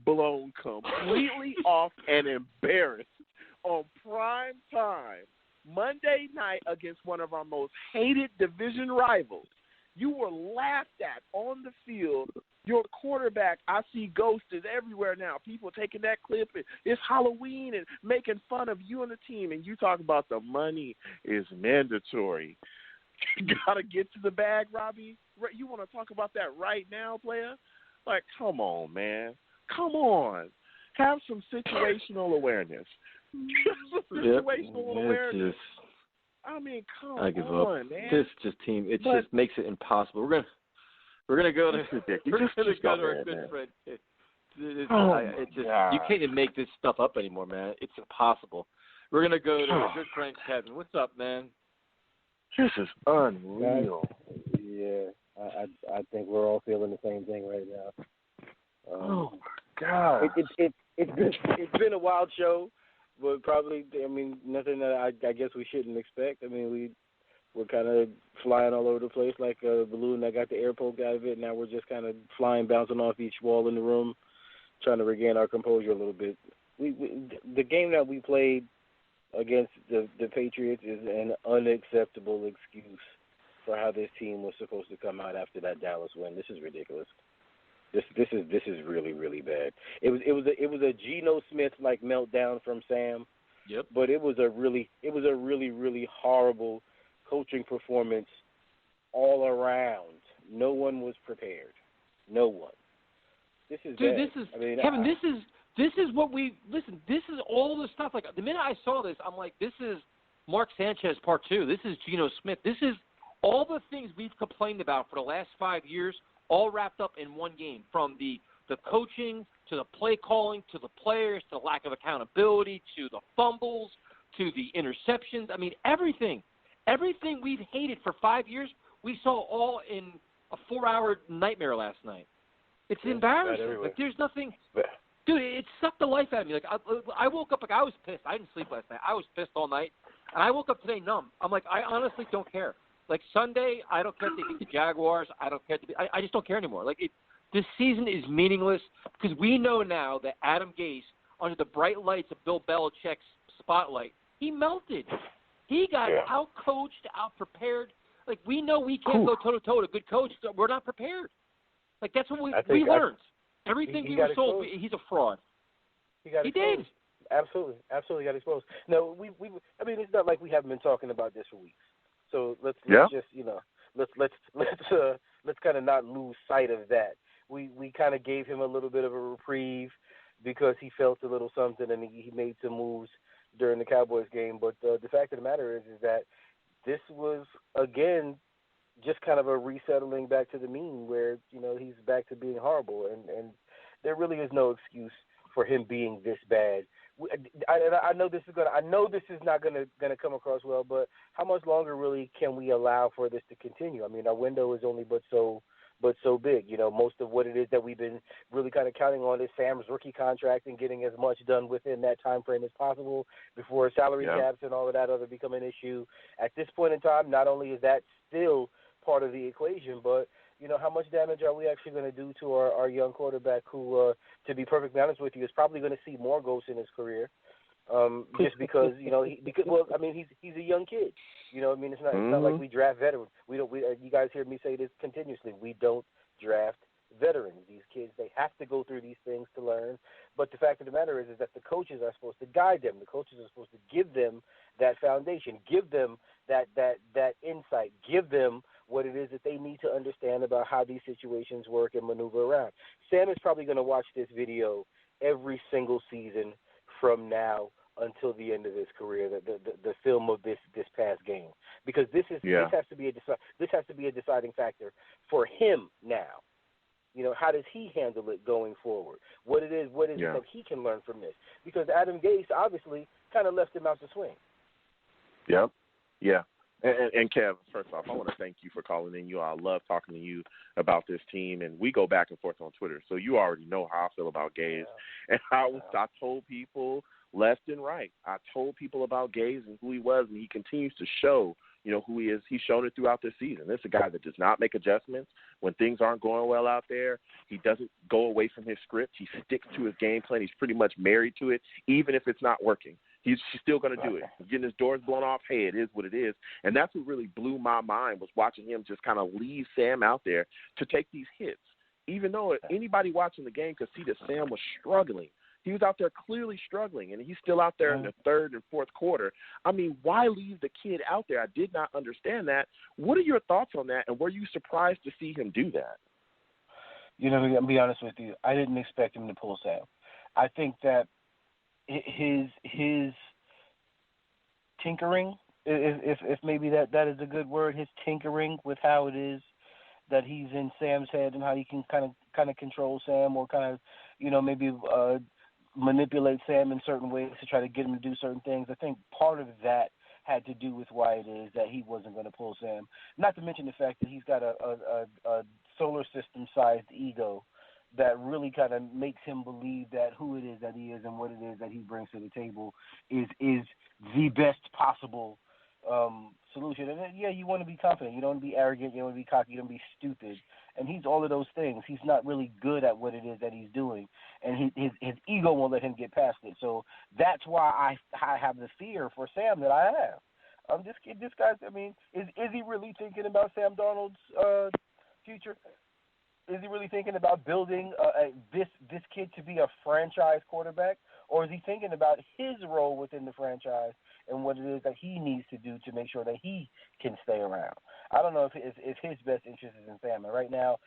blown completely off and embarrassed on prime time, Monday night against one of our most hated division rivals. You were laughed at on the field. Your quarterback, I see ghosts everywhere now. People taking that clip. It's Halloween and making fun of you and the team. And you talk about the money is mandatory. You got to get to the bag, Robbie. You want to talk about that right now, player? Like, come on, man. Come on. Have some situational awearness. Situational awareness. I mean, come on, man. This team, it just makes it impossible. We're gonna go to our good friend. You can't even make this stuff up anymore, man. It's impossible. We're gonna go to our good friend Kevin. What's up, man? This is unreal. Yeah, I think we're all feeling the same thing right now. Oh my God! It's been a wild show, but probably nothing that I guess we shouldn't expect. I mean we're kind of flying all over the place like a balloon that got the air poked out of it. Now we're just kind of flying, bouncing off each wall in the room, trying to regain our composure a little bit. The game that we played against the Patriots is an unacceptable excuse for how this team was supposed to come out after that Dallas win. This is ridiculous. This is really, really bad. It was a Geno Smith like meltdown from Sam. Yep. But it was a really, really horrible coaching performance all around. No one was prepared. No one. This is Dude, bad. Kevin. This is what we listen. This is all the stuff. Like the minute I saw this, I'm like, this is Mark Sanchez Part 2. This is Geno Smith. This is all the things we've complained about for the last 5 years, all wrapped up in one game. From the coaching to the play calling to the players to the lack of accountability to the fumbles to the interceptions. I mean, everything we've hated for 5 years, we saw all in a 4-hour nightmare last night. It's embarrassing. Like there's nothing. Dude, it sucked the life out of me. Like I woke up, like I was pissed. I didn't sleep last night. I was pissed all night, and I woke up today numb. I'm like, I honestly don't care. Like Sunday, I don't care if they beat the Jaguars. I don't care. I just don't care anymore. Like this season is meaningless because we know now that Adam Gase, under the bright lights of Bill Belichick's spotlight, he melted. He got out-coached, out-prepared. Like we know we can't go toe-to-toe with a good coach. So we're not prepared. Like that's what we learned. Everything we were sold, he's a fraud. He did. Absolutely got exposed. No, we. I mean, it's not like we haven't been talking about this for weeks. So let's let's kind of not lose sight of that. We kind of gave him a little bit of a reprieve because he felt a little something and he made some moves during the Cowboys game. But the fact of the matter is that this was, again, just kind of a resettling back to the mean where, he's back to being horrible. And there really is no excuse for him being this bad. I know this is not gonna come across well, but how much longer really can we allow for this to continue? I mean, our window is only but so big. Most of what it is that we've been really kind of counting on is Sam's rookie contract and getting as much done within that time frame as possible before salary caps and all of that other become an issue. At this point in time, not only is that still part of the equation, but how much damage are we actually going to do to our young quarterback who, to be perfectly honest with you, is probably going to see more ghosts in his career, just because, he's a young kid. It's not like we draft veterans. You guys hear me say this continuously. We don't draft veterans. These kids, they have to go through these things to learn. But the fact of the matter is that the coaches are supposed to guide them. The coaches are supposed to give them that foundation, give them that insight, give them what it is that they need to understand about how these situations work and maneuver around. Sam is probably going to watch this video every single season from now until the end of his career, the film of this past game, because this has to be a deciding factor for him now. How does he handle it going forward? What is it that he can learn from this? Because Adam Gase obviously kind of left him out to swing. Yep. Yeah. And Kev, first off, I want to thank you for calling in. I love talking to you about this team, and we go back and forth on Twitter, so you already know how I feel about Gaze. And I told people left and right. I told people about Gaze and who he was, and he continues to show, who he is. He's shown it throughout this season. This is a guy that does not make adjustments when things aren't going well out there. He doesn't go away from his script. He sticks to his game plan. He's pretty much married to it, even if it's not working. He's still going to do it. He's getting his doors blown off. Hey, it is what it is. And that's what really blew my mind, was watching him just kind of leave Sam out there to take these hits. Even though anybody watching the game could see that Sam was struggling. He was out there clearly struggling, and he's still out there in the third and fourth quarter. I mean, why leave the kid out there? I did not understand that. What are your thoughts on that, and were you surprised to see him do that? I'll be honest with you. I didn't expect him to pull Sam. I think that his tinkering, if maybe that is a good word, his tinkering with how it is that he's in Sam's head and how he can kind of control Sam or kind of, maybe manipulate Sam in certain ways to try to get him to do certain things. I think part of that had to do with why it is that he wasn't going to pull Sam. Not to mention the fact that he's got a solar system-sized ego that really kind of makes him believe that who it is that he is and what it is that he brings to the table is the best possible solution. And you want to be confident. You don't want to be arrogant. You don't want to be cocky. You don't want to be stupid. And he's all of those things. He's not really good at what it is that he's doing. And his ego won't let him get past it. So that's why I have the fear for Sam that I have. This guy's, is he really thinking about Sam Darnold's future? Is he really thinking about building this kid to be a franchise quarterback, or is he thinking about his role within the franchise and what it is that he needs to do to make sure that he can stay around? I don't know if his best interest is in Sam. And right now,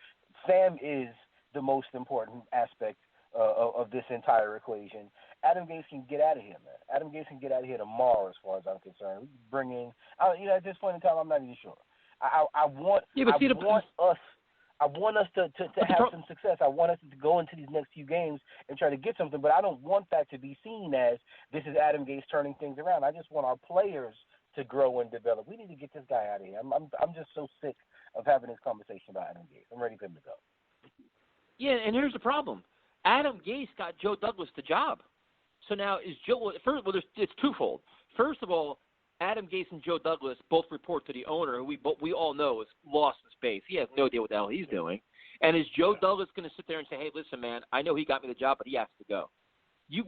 Sam is the most important aspect of this entire equation. Adam Gase can get out of here, man. Adam Gase can get out of here tomorrow, as far as I'm concerned. We can bring in, at this point in time, I'm not even sure. I want us to have some success. I want us to go into these next few games and try to get something, but I don't want that to be seen as this is Adam Gase turning things around. I just want our players to grow and develop. We need to get this guy out of here. I'm just so sick of having this conversation about Adam Gase. I'm ready for him to go. Yeah, and here's the problem. Adam Gase got Joe Douglas the job. So now is Joe – it's twofold. First of all, Adam Gase and Joe Douglas both report to the owner, who we all know is lost in space. He has no idea what the hell he's doing. And is Joe Douglas going to sit there and say, hey, listen, man, I know he got me the job, but he has to go? You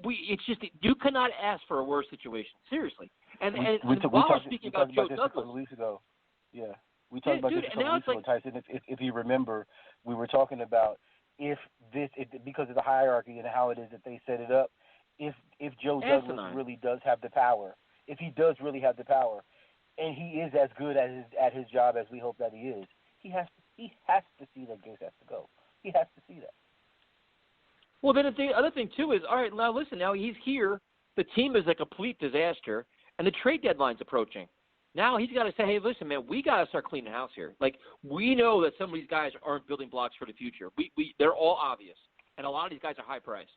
cannot ask for a worse situation. Seriously. And while we're speaking about Joe Douglas – a couple of weeks ago. Yeah. We talked about this a couple weeks ago, Tyson. If you remember, we were talking about because of the hierarchy and how it is that they set it up, if Joe Douglas really does have the power, if he does really have the power, and he is as good at his job as we hope that he is, he has to see that Gase has to go. He has to see that. Well, then the other thing, too, is, all right, now listen, now he's here. The team is a complete disaster, and the trade deadline's approaching. Now he's got to say, hey, listen, man, we got to start cleaning house here. Like, we know that some of these guys aren't building blocks for the future. They're all obvious, and a lot of these guys are high-priced.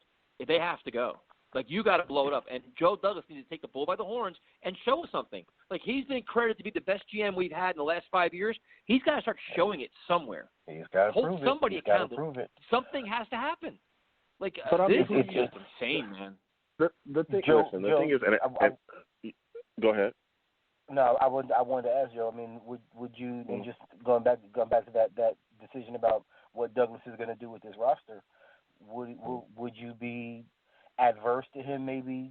They have to go. Like, you got to blow it up. And Joe Douglas needs to take the bull by the horns and show us something. Like, he's been credited to be the best GM we've had in the last 5 years. He's got to start showing it somewhere. He's got to prove it. Somebody accountable. Prove it. Something has to happen. Like, this is just insane, man. The thing is, go ahead. No, I wanted to ask you. I mean, would you, and just going back to that decision about what Douglas is going to do with his roster, would you be adverse to him maybe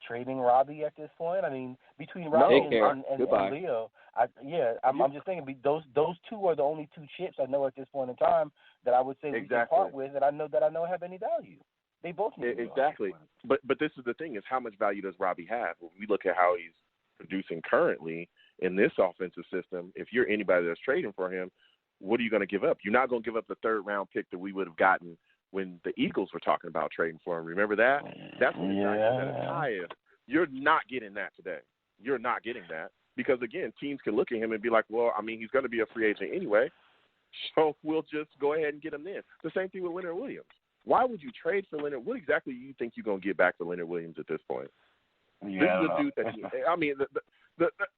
trading Robbie at this point? I mean, between Robbie and Leo, I'm just thinking those two are the only two chips I know at this point in time that I would say we can part with, and I know have any value. They both need exactly. But this is the thing: is how much value does Robbie have? When we look at how he's producing currently in this offensive system, if you're anybody that's trading for him, what are you going to give up? You're not going to give up the third-round pick that we would have gotten when the Eagles were talking about trading for him. Remember that? That's when the guy said it's higher. You're not getting that today. You're not getting that because, again, teams can look at him and be like, well, I mean, he's going to be a free agent anyway, so we'll just go ahead and get him then. The same thing with Leonard Williams. Why would you trade for Leonard? What exactly do you think you're going to get back for Leonard Williams at this point? Yeah, this is a dude that I mean,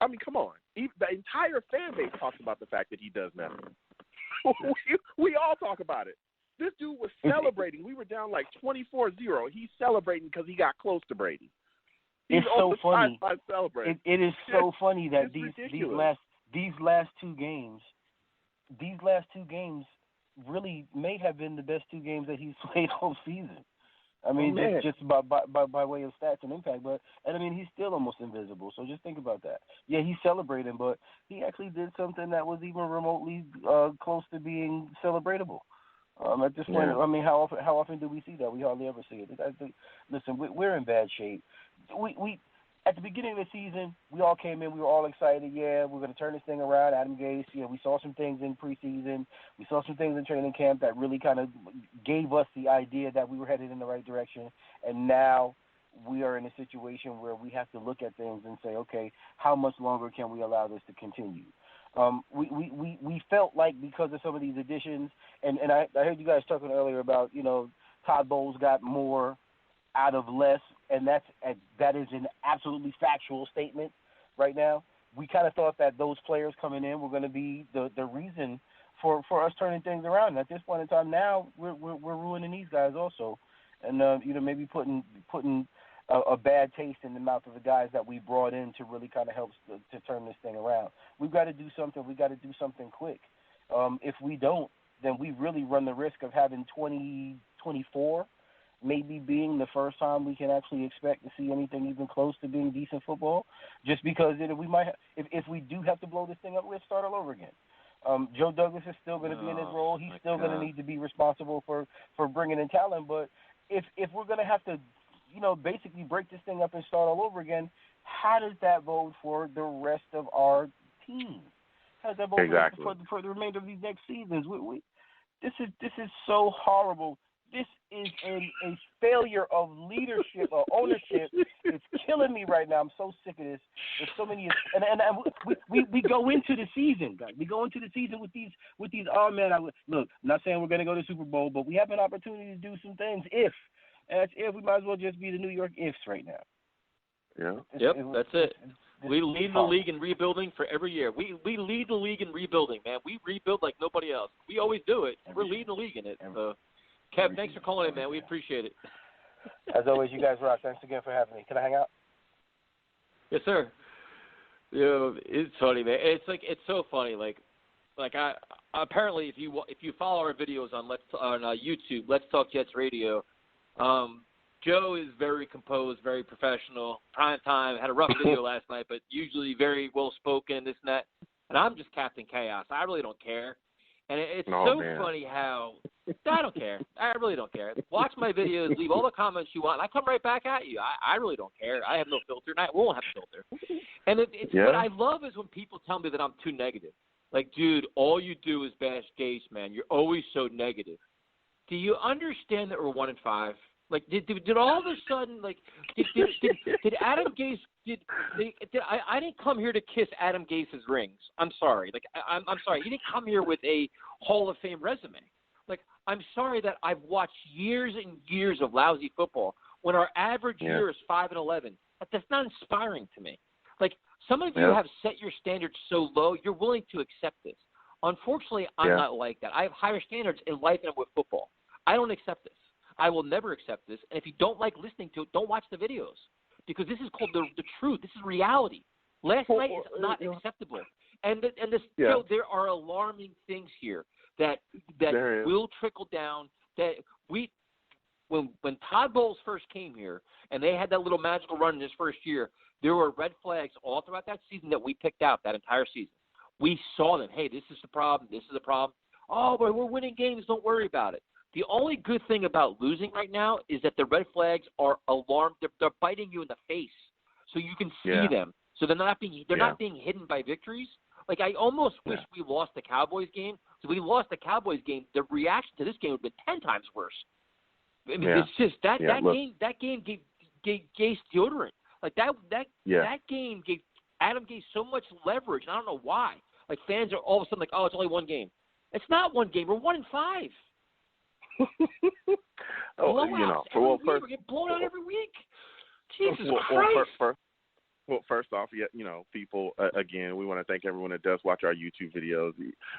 I mean, come on. The entire fan base talks about the fact that he does nothing. we all talk about it. This dude was celebrating. We were down like 24-0. He's celebrating because he got close to Brady. It's so funny. It is so funny that these last two games really may have been the best two games that he's played all season. I mean, just by way of stats and impact, and I mean, he's still almost invisible. So just think about that. Yeah, he's celebrating, but he actually did something that was even remotely close to being celebratable. At this point, I mean, how often do we see that? We hardly ever see it. Listen, we're in bad shape. We at the beginning of the season, we all came in. We were all excited. Yeah, we're going to turn this thing around. Adam Gase. Yeah, we saw some things in preseason. We saw some things in training camp that really kind of gave us the idea that we were headed in the right direction. And now we are in a situation where we have to look at things and say, okay, how much longer can we allow this to continue? We felt like because of some of these additions, and I heard you guys talking earlier about, Todd Bowles got more out of less, and that is an absolutely factual statement right now. We kind of thought that those players coming in were going to be the reason for us turning things around. And at this point in time now, we're ruining these guys also, and maybe putting a bad taste in the mouth of the guys that we brought in to really kind of help to turn this thing around. We've got to do something. We've got to do something quick. If we don't, then we really run the risk of having 2024 maybe being the first time we can actually expect to see anything even close to being decent football, just because we might if we do have to blow this thing up, we'll start all over again. Joe Douglas is still going to be in his role. He's still going to need to be responsible for bringing in talent. But if we're going to have to, basically break this thing up and start all over again, how does that bode for the rest of our team? How does that bode for the remainder of these next seasons? This is so horrible. This is a failure of leadership or ownership. It's killing me right now. I'm so sick of this. There's so many, and we go into the season, guys. We go into the season with these. Oh man, look. I'm not saying we're going to go to the Super Bowl, but we have an opportunity to do some things. If we might as well just be the New York ifs right now. Yeah. That's it. We lead the league in rebuilding for every year. We lead the league in rebuilding, man. We rebuild like nobody else. We always do it. We're leading the league in it. Kev, thanks for calling in, man. We appreciate it. As always, you guys rock. Thanks again for having me. Can I hang out? Yes, sir. It's funny, man. It's so funny. Like I apparently if you follow our videos on YouTube, Let's Talk Jets Radio, Joe is very composed, very professional. Prime time, had a rough video last night, but usually very well spoken, this and that. And I'm just Captain Chaos. I really don't care. And it's man. funny how I don't care. I really don't care. Watch my videos, leave all the comments you want, and I come right back at you. I really don't care. I have no filter, and I won't have a filter. And it's what I love is when people tell me that I'm too negative. Like, dude, all you do is bash Gase, man. You're always so negative. Do you understand that we're 1-5? Like, did all of a sudden, like, did Adam Gase I didn't come here to kiss Adam Gase's rings. I'm sorry. Like, I'm sorry. He didn't come here with a Hall of Fame resume. Like, I'm sorry that I've watched years and years of lousy football when our average year is 5-11. That's not inspiring to me. Like, some of you have set your standards so low, you're willing to accept this. Unfortunately, I'm not like that. I have higher standards in life than with football. I don't accept this. I will never accept this. And if you don't like listening to it, don't watch the videos. Because this is called the truth. This is reality. Last night is not acceptable. And there are alarming things here that will trickle down. That when Todd Bowles first came here and they had that little magical run in his first year, there were red flags all throughout that season that we picked out that entire season. We saw them. Hey, this is the problem. This is the problem. Oh, but we're winning games. Don't worry about it. The only good thing about losing right now is that the red flags are alarmed. They're biting you in the face, so you can see them. So they're not being hidden by victories. Like, I almost wish we lost the Cowboys game. So if we lost the Cowboys game, the reaction to this game would have been 10 times worse. I mean, it's just that game gave Gase deodorant. Like that game gave Adam Gase so much leverage. And I don't know why. Like, fans are all of a sudden like, oh, it's only one game. It's not one game. We're 1-5. First, we get blown out every week. Jesus Christ. First off, people, again, we want to thank everyone that does watch our YouTube videos.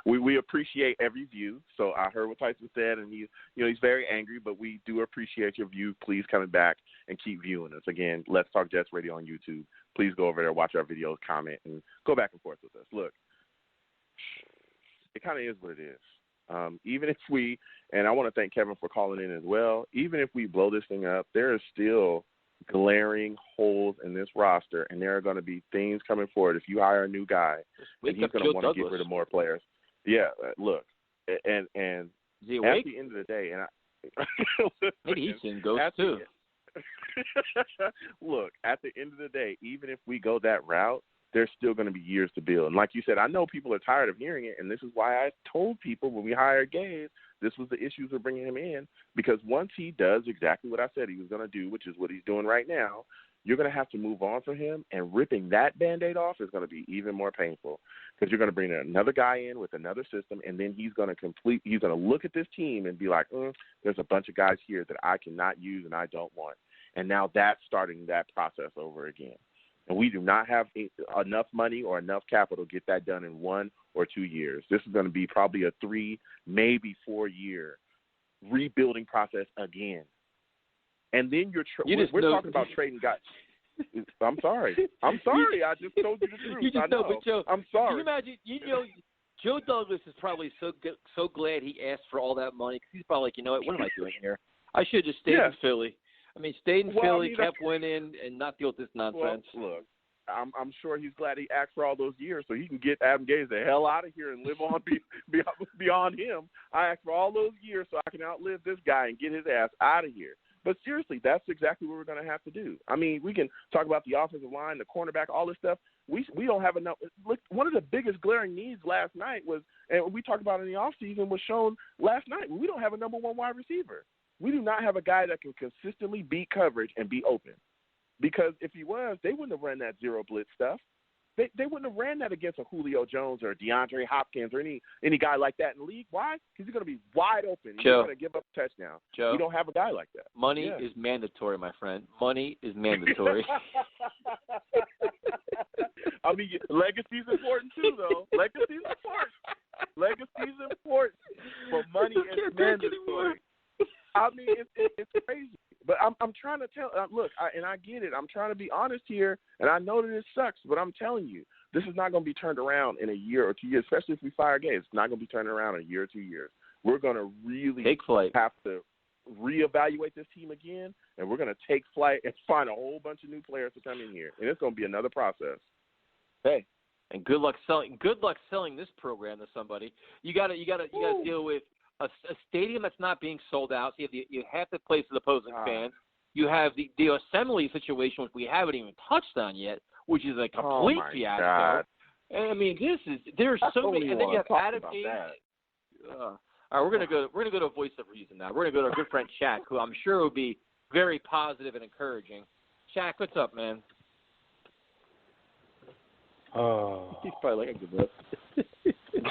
We appreciate every view. So I heard what Tyson said, and he's very angry, but we do appreciate your view. Please come back and keep viewing us. Again, Let's Talk Jets Radio on YouTube. Please go over there, watch our videos, comment, and go back and forth with us. Look, it kind of is what it is. Even if and I want to thank Kevin for calling in as well, even if we blow this thing up, there is still glaring holes in this roster, and there are going to be things coming forward. If you hire a new guy, and he's going to want to get rid of more players. Yeah, look, and at the end of the day, and maybe he's seen ghosts too. Look, at the end of the day, even if we go that route, there's still going to be years to build. And like you said, I know people are tired of hearing it, and this is why I told people when we hired Gaze, this was the issues of bringing him in, because once he does exactly what I said he was going to do, which is what he's doing right now, you're going to have to move on from him, and ripping that Band-Aid off is going to be even more painful because you're going to bring another guy in with another system, and then he's going to look at this team and be like, there's a bunch of guys here that I cannot use and I don't want. And now that's starting that process over again. And we do not have enough money or enough capital to get that done in 1 or 2 years. This is going to be probably a 3, maybe 4-year rebuilding process again. And then we're talking about trading guys. I'm sorry. I just told you the truth. I know. But Joe, I'm sorry. Can you imagine? Joe Douglas is probably so glad he asked for all that money because he's probably like, you know what am I doing here? I should have just stayed in Philly. I mean, stayed in Philly, kept winning, and not deal with this nonsense. Well, look, I'm sure he's glad he asked for all those years so he can get Adam Gase the hell out of here and live on beyond him. I asked for all those years so I can outlive this guy and get his ass out of here. But seriously, that's exactly what we're going to have to do. I mean, we can talk about the offensive line, the cornerback, all this stuff. We don't have enough. Look, one of the biggest glaring needs last night was, and we talked about in the offseason, was shown last night. We don't have a number one wide receiver. We do not have a guy that can consistently beat coverage and be open. Because if he was, they wouldn't have run that zero blitz stuff. They wouldn't have ran that against a Julio Jones or DeAndre Hopkins or any guy like that in the league. Why? Because he's going to be wide open. He's going to give up a touchdown. Joe, we don't have a guy like that. Money is mandatory, my friend. Money is mandatory. I mean, legacy's important too, though. Legacy's important, but money is mandatory. I mean, it's crazy. But I'm trying to tell look, I get it. I'm trying to be honest here, and I know that it sucks, but I'm telling you, this is not going to be turned around in a year or 2 years, especially if we fire Gabe. It's not going to be turned around in a year or 2 years. We're going to really have to reevaluate this team again, and we're going to take flight and find a whole bunch of new players to come in here, and it's going to be another process. Hey, And good luck selling this program to somebody. You got to deal with a stadium that's not being sold out. So you have to place the opposing fans. You have the assembly situation, which we haven't even touched on yet, which is a complete fiasco. God. And I mean, there's so many, and then you have Adam Gase. All right, we're gonna go to a voice of reason now. We're gonna go to our good friend Shaq, who I'm sure will be very positive and encouraging. Shaq, what's up, man? He's probably like, I give up.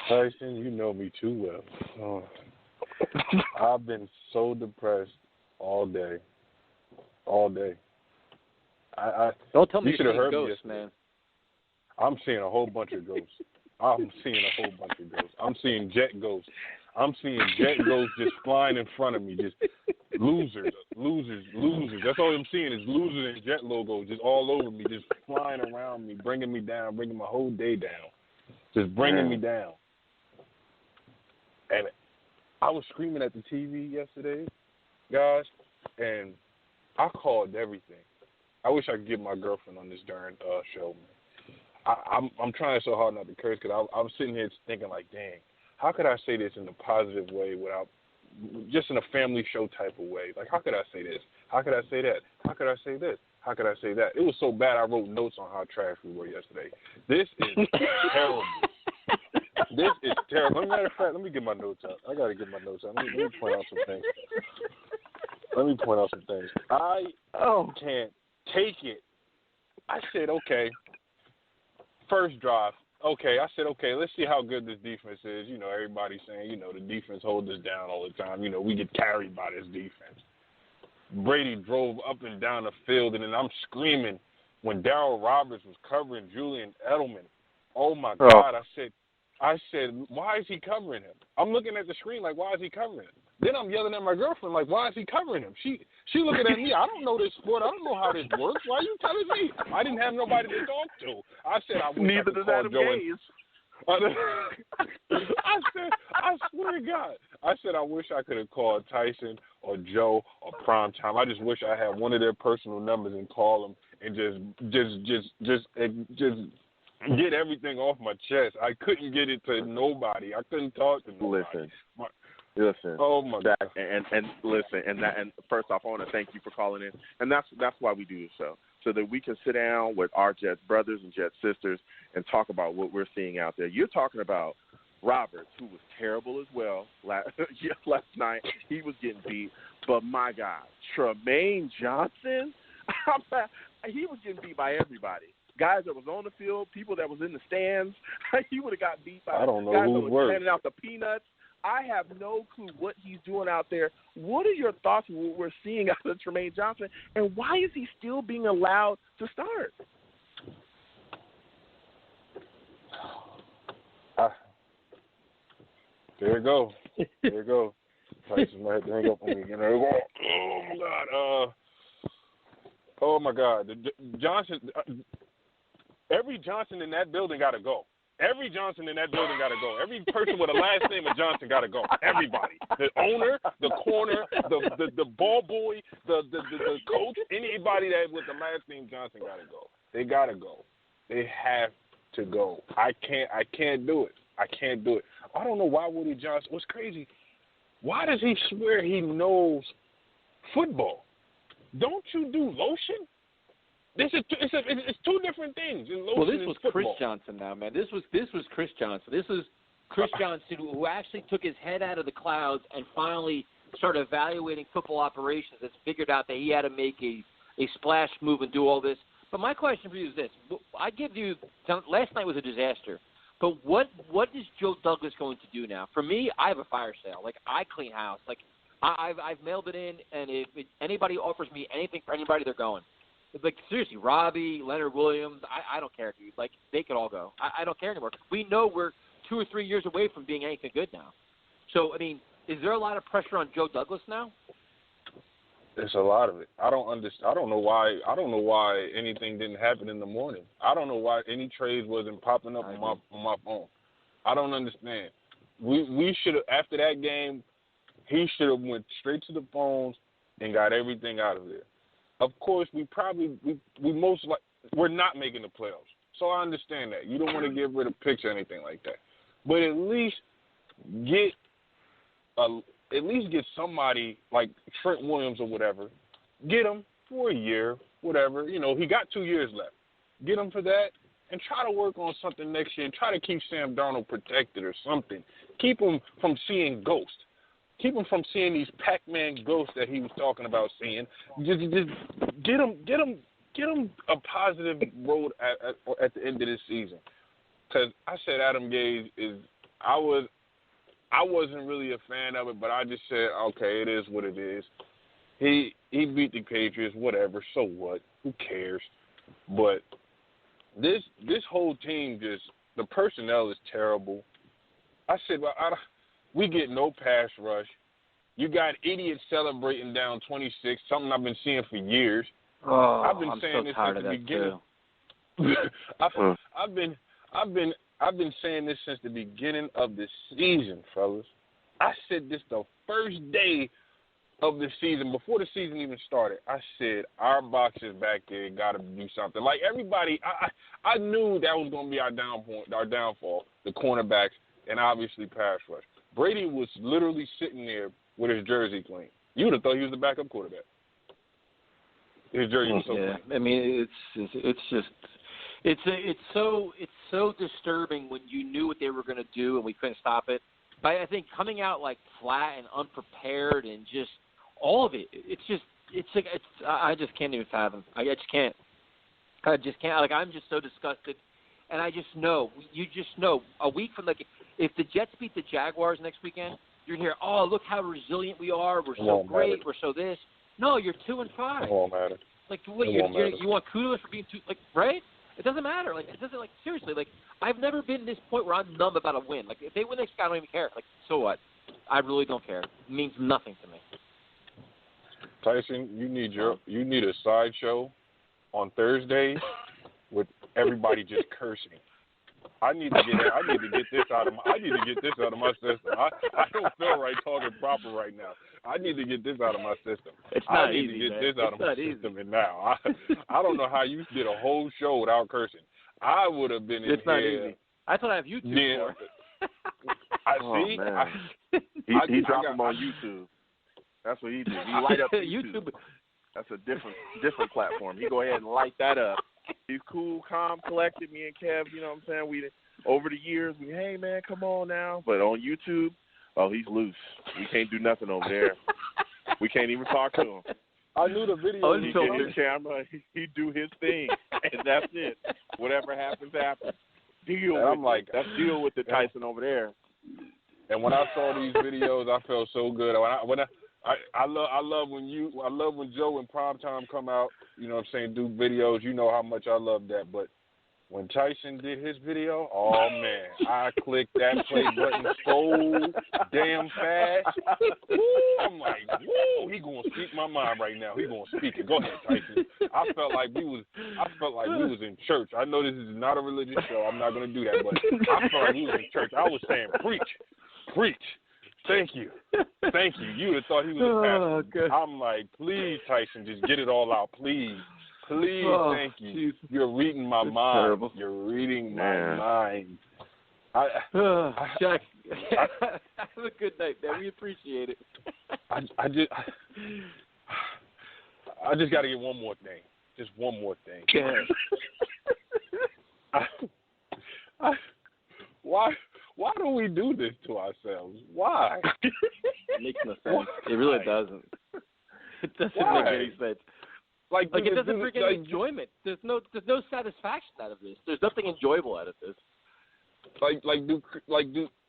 Tyson, you know me too well. I've been so depressed all day. Don't tell me you should have heard ghosts, me, man. I'm seeing a whole bunch of ghosts. I'm seeing jet ghosts. I'm seeing jet ghosts just flying in front of me, just losers. That's all I'm seeing is losers and jet logos just all over me, just flying around me, bringing me down, bringing my whole day down, just bringing me down. And I was screaming at the TV yesterday, guys, and I called everything. I wish I could get my girlfriend on this darn show, man. I'm trying so hard not to curse because I was sitting here thinking like, dang, how could I say this in a positive way without just in a family show type of way? Like, how could I say this? How could I say that? How could I say this? How could I say that? It was so bad I wrote notes on how trash we were yesterday. This is terrible. This is terrible. As a matter of fact, let me get my notes out. I got to get my notes out. Let me point out some things. I can't take it. I said, okay, first drive. Okay, I said, okay, let's see how good this defense is. You know, everybody's saying, you know, the defense holds us down all the time. You know, we get carried by this defense. Brady drove up and down the field, and then I'm screaming when Darryl Roberts was covering Julian Edelman. Oh, my God. I said, why is he covering him? I'm looking at the screen like, why is he covering him? Then I'm yelling at my girlfriend like, why is he covering him? She looking at me. I don't know this sport. I don't know how this works. Why are you telling me? I didn't have nobody to talk to. I said I wish Neither I could does call Adam Joe. I swear to God. I said I wish I could have called Tyson or Joe or Primetime. I just wish I had one of their personal numbers and call them and just get everything off my chest. I couldn't get it to nobody. I couldn't talk to nobody. Listen. Oh my God. And listen, and first off, I want to thank you for calling in, and that's why we do this show, so that we can sit down with our Jets brothers and Jets sisters and talk about what we're seeing out there. You're talking about Roberts, who was terrible as well last night. He was getting beat, but my God, Tremaine Johnson, he was getting beat by everybody. Guys that was on the field, people that was in the stands. He would have got beat by I don't know guys who that was handing out the peanuts. I have no clue what he's doing out there. What are your thoughts on what we're seeing out of Tremaine Johnson, and why is he still being allowed to start? There you go. Tyson might have to hang up on me again. Oh my God. Johnson. Every Johnson in that building got to go. Every Johnson in that building got to go. Every person with a last name of Johnson got to go. Everybody. The owner, the corner, the ball boy, the coach, anybody that with the last name Johnson got to go. They got to go. They have to go. I can't do it. I don't know why Woody Johnson. What's crazy, why does he swear he knows football? Don't you do lotion? It's two different things. Well, this was Chris Johnson now, man. This was Chris Johnson. This is Chris Johnson who actually took his head out of the clouds and finally started evaluating football operations and figured out that he had to make a splash move and do all this. But my question for you is this. I give you – last night was a disaster. But what is Joe Douglas going to do now? For me, I have a fire sale. Like, I clean house. Like, I've mailed it in, and if anybody offers me anything for anybody, they're going. Like, seriously, Robbie, Leonard Williams, I don't care, dude. Like, they could all go. I don't care anymore. We know we're 2 or 3 years away from being anything good now. So, I mean, is there a lot of pressure on Joe Douglas now? There's a lot of it. I don't understand. I don't know why anything didn't happen in the morning. I don't know why any trades wasn't popping up on my phone. I don't understand. We should have, after that game, he should have went straight to the phones and got everything out of there. Of course, we're not making the playoffs. So I understand that. You don't want to get rid of picks or anything like that. But at least get somebody like Trent Williams or whatever. Get him for a year, whatever. You know, he got 2 years left. Get him for that and try to work on something next year and try to keep Sam Darnold protected or something. Keep him from seeing ghosts. Keep him from seeing these Pac-Man ghosts that he was talking about seeing. Just get him a positive road at the end of this season. Because I said Adam Gase I wasn't really a fan of it, but I just said, okay, it is what it is. He beat the Patriots, whatever, so what? Who cares? But this whole team the personnel is terrible. I said, we get no pass rush. You got idiots celebrating down 26, something I've been seeing for years. Oh, I've been I'm saying so this tired since of the that beginning. I've been saying this since the beginning of the season, fellas. I said this the first day of the season, before the season even started. I said our boxes back there got to do something. Like everybody, I knew that was going to be our downfall, the cornerbacks, and obviously pass rush. Brady was literally sitting there with his jersey clean. You would have thought he was the backup quarterback. His jersey was so clean. I mean, it's so disturbing when you knew what they were going to do and we couldn't stop it. But I think coming out like flat and unprepared and just all of it, I just can't even fathom. I just can't. Like, I'm just so disgusted. And I just know, a week from, like, if the Jets beat the Jaguars next weekend, you're here, oh, look how resilient we are. We're so great. We're so this. No, you're 2-5. It won't matter. Like, what, you want kudos for being like, right? It doesn't matter. Like, it doesn't, like, seriously, like, I've never been to this point where I'm numb about a win. Like, if they win next week, I don't even care. Like, so what? I really don't care. It means nothing to me. Tyson, you need a sideshow on Thursdays with everybody just cursing. I need to get this out of my system. I don't feel right talking proper right now. I need to get this out of my system. It's not easy, to get man. this out of my system, and now I don't know how you did a whole show without cursing. I would have been in here. It's not easy. That's what I have YouTube for. He dropped them on YouTube. That's what he did. He light up YouTube. That's a different platform. He go ahead and light that up. He's cool, calm, collected. Me and Kev, you know what I'm saying? We over the years, hey man, come on now. But on YouTube, oh, he's loose. We can't do nothing over there. We can't even talk to him. I knew the video. He get his camera, he do his thing, and that's it. Whatever happens, happens. Deal with the Tyson over there. And when I saw these videos, I felt so good. I love when Joe and Primetime come out, you know what I'm saying, do videos. You know how much I love that. But when Tyson did his video, oh, man, I clicked that play button so damn fast. Woo, I'm like, woo, he going to speak my mind right now. He going to speak it. Go ahead, Tyson. I felt like we was in church. I know this is not a religious show. I'm not going to do that, but I felt like we was in church. I was saying, preach. Thank you. You would have thought he was a pastor. I'm like, please, Tyson, just get it all out, plee. Thank you. Geez. You're reading my mind. Terrible. You're reading my mind. Jack, have a good night, man. We appreciate it. I just got to get one more thing. Just one more thing. Why do we do this to ourselves? Why? It makes no sense. It really doesn't. It doesn't make any sense. Like it doesn't bring any enjoyment. There's no satisfaction out of this. There's nothing enjoyable out of this.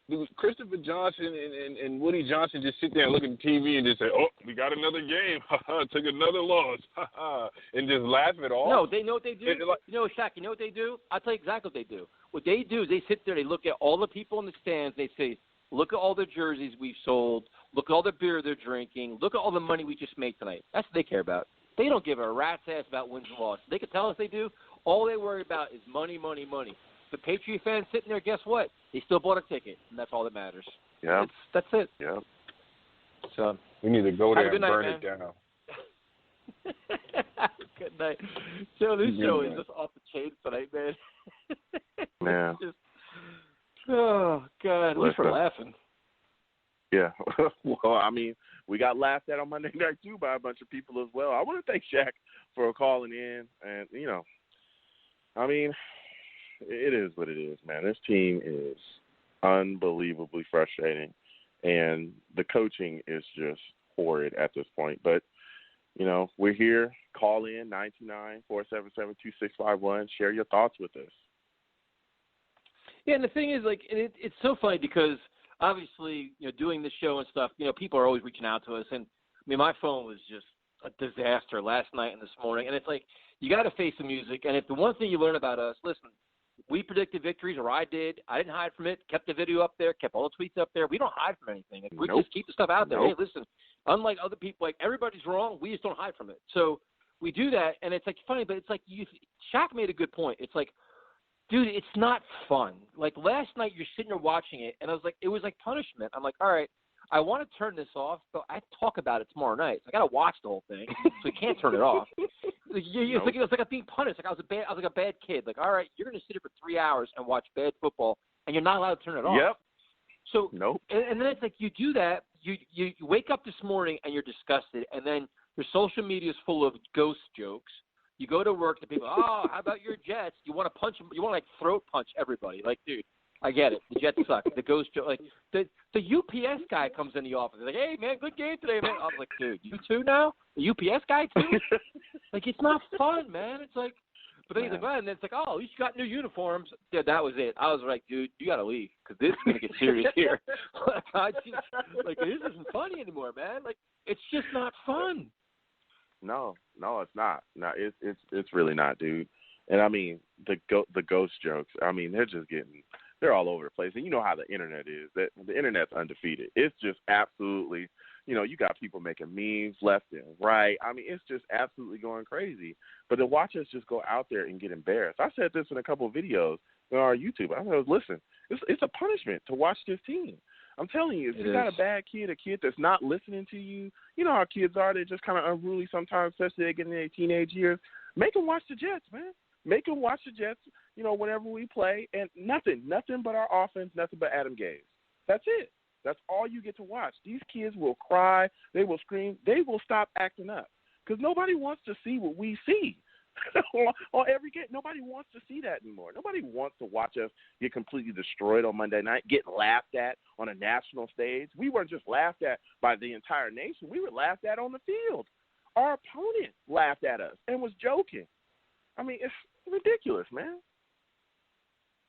Do Christopher Johnson and Woody Johnson just sit there and look at the TV and just say, "Oh, we got another game. Took another loss," and just laugh it off? No, they know what they do. Shaq, you know what they do? I'll tell you exactly what they do. What they do is they sit there, they look at all the people in the stands, they say, "Look at all the jerseys we've sold. Look at all the beer they're drinking. Look at all the money we just made tonight." That's what they care about. They don't give a rat's ass about wins and losses. They can tell us they do. All they worry about is money, money, money. The Patriot fans sitting there, guess what? They still bought a ticket, and that's all that matters. Yeah. That's it. Yeah. So we need to go there and burn it down. Good night. So this show is just off the chain tonight, man. Well, I mean, we got laughed at on Monday night too by a bunch of people as well. I want to thank Shaq for calling in, and I mean, it is what it is, man. This team is unbelievably frustrating, and the coaching is just horrid at this point. But we're here. Call in 929-477-2651. Share your thoughts with us. Yeah, and the thing is, like, it's so funny because obviously, doing this show and stuff, people are always reaching out to us. And, I mean, my phone was just a disaster last night and this morning. And it's like, you got to face the music. And if the one thing you learn about us, listen, we predicted victories, or I did. I didn't hide from it. Kept the video up there. Kept all the tweets up there. We don't hide from anything. Like, we just keep the stuff out there. Hey, listen, unlike other people, like, everybody's wrong. We just don't hide from it. So we do that, and it's, like, funny, but it's like Shaq made a good point. It's like, dude, it's not fun. Like, last night you're sitting there watching it, and I was like, it was like punishment. I'm like, all right, I want to turn this off, but I talk about it tomorrow night. So I got to watch the whole thing, so you can't turn it off. It's like I'm being punished. Like I was like a bad kid. Like, all right, you're going to sit here for 3 hours and watch bad football, and you're not allowed to turn it off. Yep. So, and then it's like you do that. You wake up this morning and you're disgusted, and then your social media is full of ghost jokes. You go to work, the people, how about your Jets? You want to punch them. You want to, like, throat punch everybody. Like, dude, I get it. The Jets suck. The ghost joke. Like, the UPS guy comes in the office. He's like, hey, man, good game today, man. I was like, dude, you too now? The UPS guy too? Like, it's not fun, man. It's like, but then he's like, well, and then it's like, oh, at least you got new uniforms. Yeah, that was it. I was like, dude, you got to leave because this is going to get serious here. Like, this isn't funny anymore, man. Like, it's just not fun. No, it's not. No, it's really not, dude. And I mean, the ghost jokes. I mean, they're all over the place. And you know how the internet is. That the internet's undefeated. It's just absolutely, you got people making memes left and right. I mean, it's just absolutely going crazy. But to watch us just go out there and get embarrassed. I said this in a couple of videos on our YouTube. I said, listen, it's a punishment to watch this team. I'm telling you, if you got a bad kid, a kid that's not listening to you, you know how kids are. They're just kind of unruly sometimes, especially they get in their teenage years. Make them watch the Jets, man. Make them watch the Jets, whenever we play. And nothing but our offense, nothing but Adam Gase. That's it. That's all you get to watch. These kids will cry. They will scream. They will stop acting up because nobody wants to see what we see. On every game, nobody wants to see that anymore. Nobody wants to watch us get completely destroyed on Monday night, get laughed at on a national stage. We weren't just laughed at by the entire nation. We were laughed at on the field. Our opponent laughed at us and was joking. I mean, it's ridiculous, man.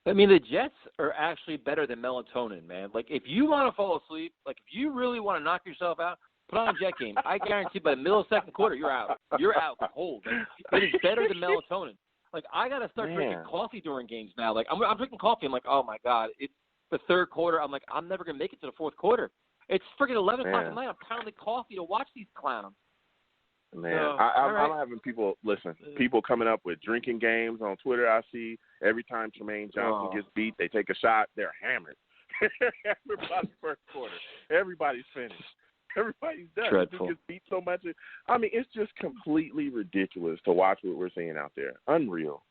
I mean, the Jets are actually better than melatonin, man. Like, if you want to fall asleep, like, if you really want to knock yourself out, put on a Jet game. I guarantee by the middle of the second quarter, you're out. You're out cold. Like, it is better than melatonin. Like, I got to start drinking coffee during games now. Like, I'm drinking coffee. I'm like, oh, my God. It's the third quarter. I'm like, I'm never going to make it to the fourth quarter. It's freaking 11 o'clock at night. I'm pounding coffee to watch these clowns. Man, I'm having people coming up with drinking games on Twitter. I see every time Tremaine Johnson gets beat, they take a shot. They're hammered. Everybody's first quarter. Everybody's finished. Everybody's done. Dreadful. He gets beat so much. I mean, it's just completely ridiculous to watch what we're seeing out there. Unreal.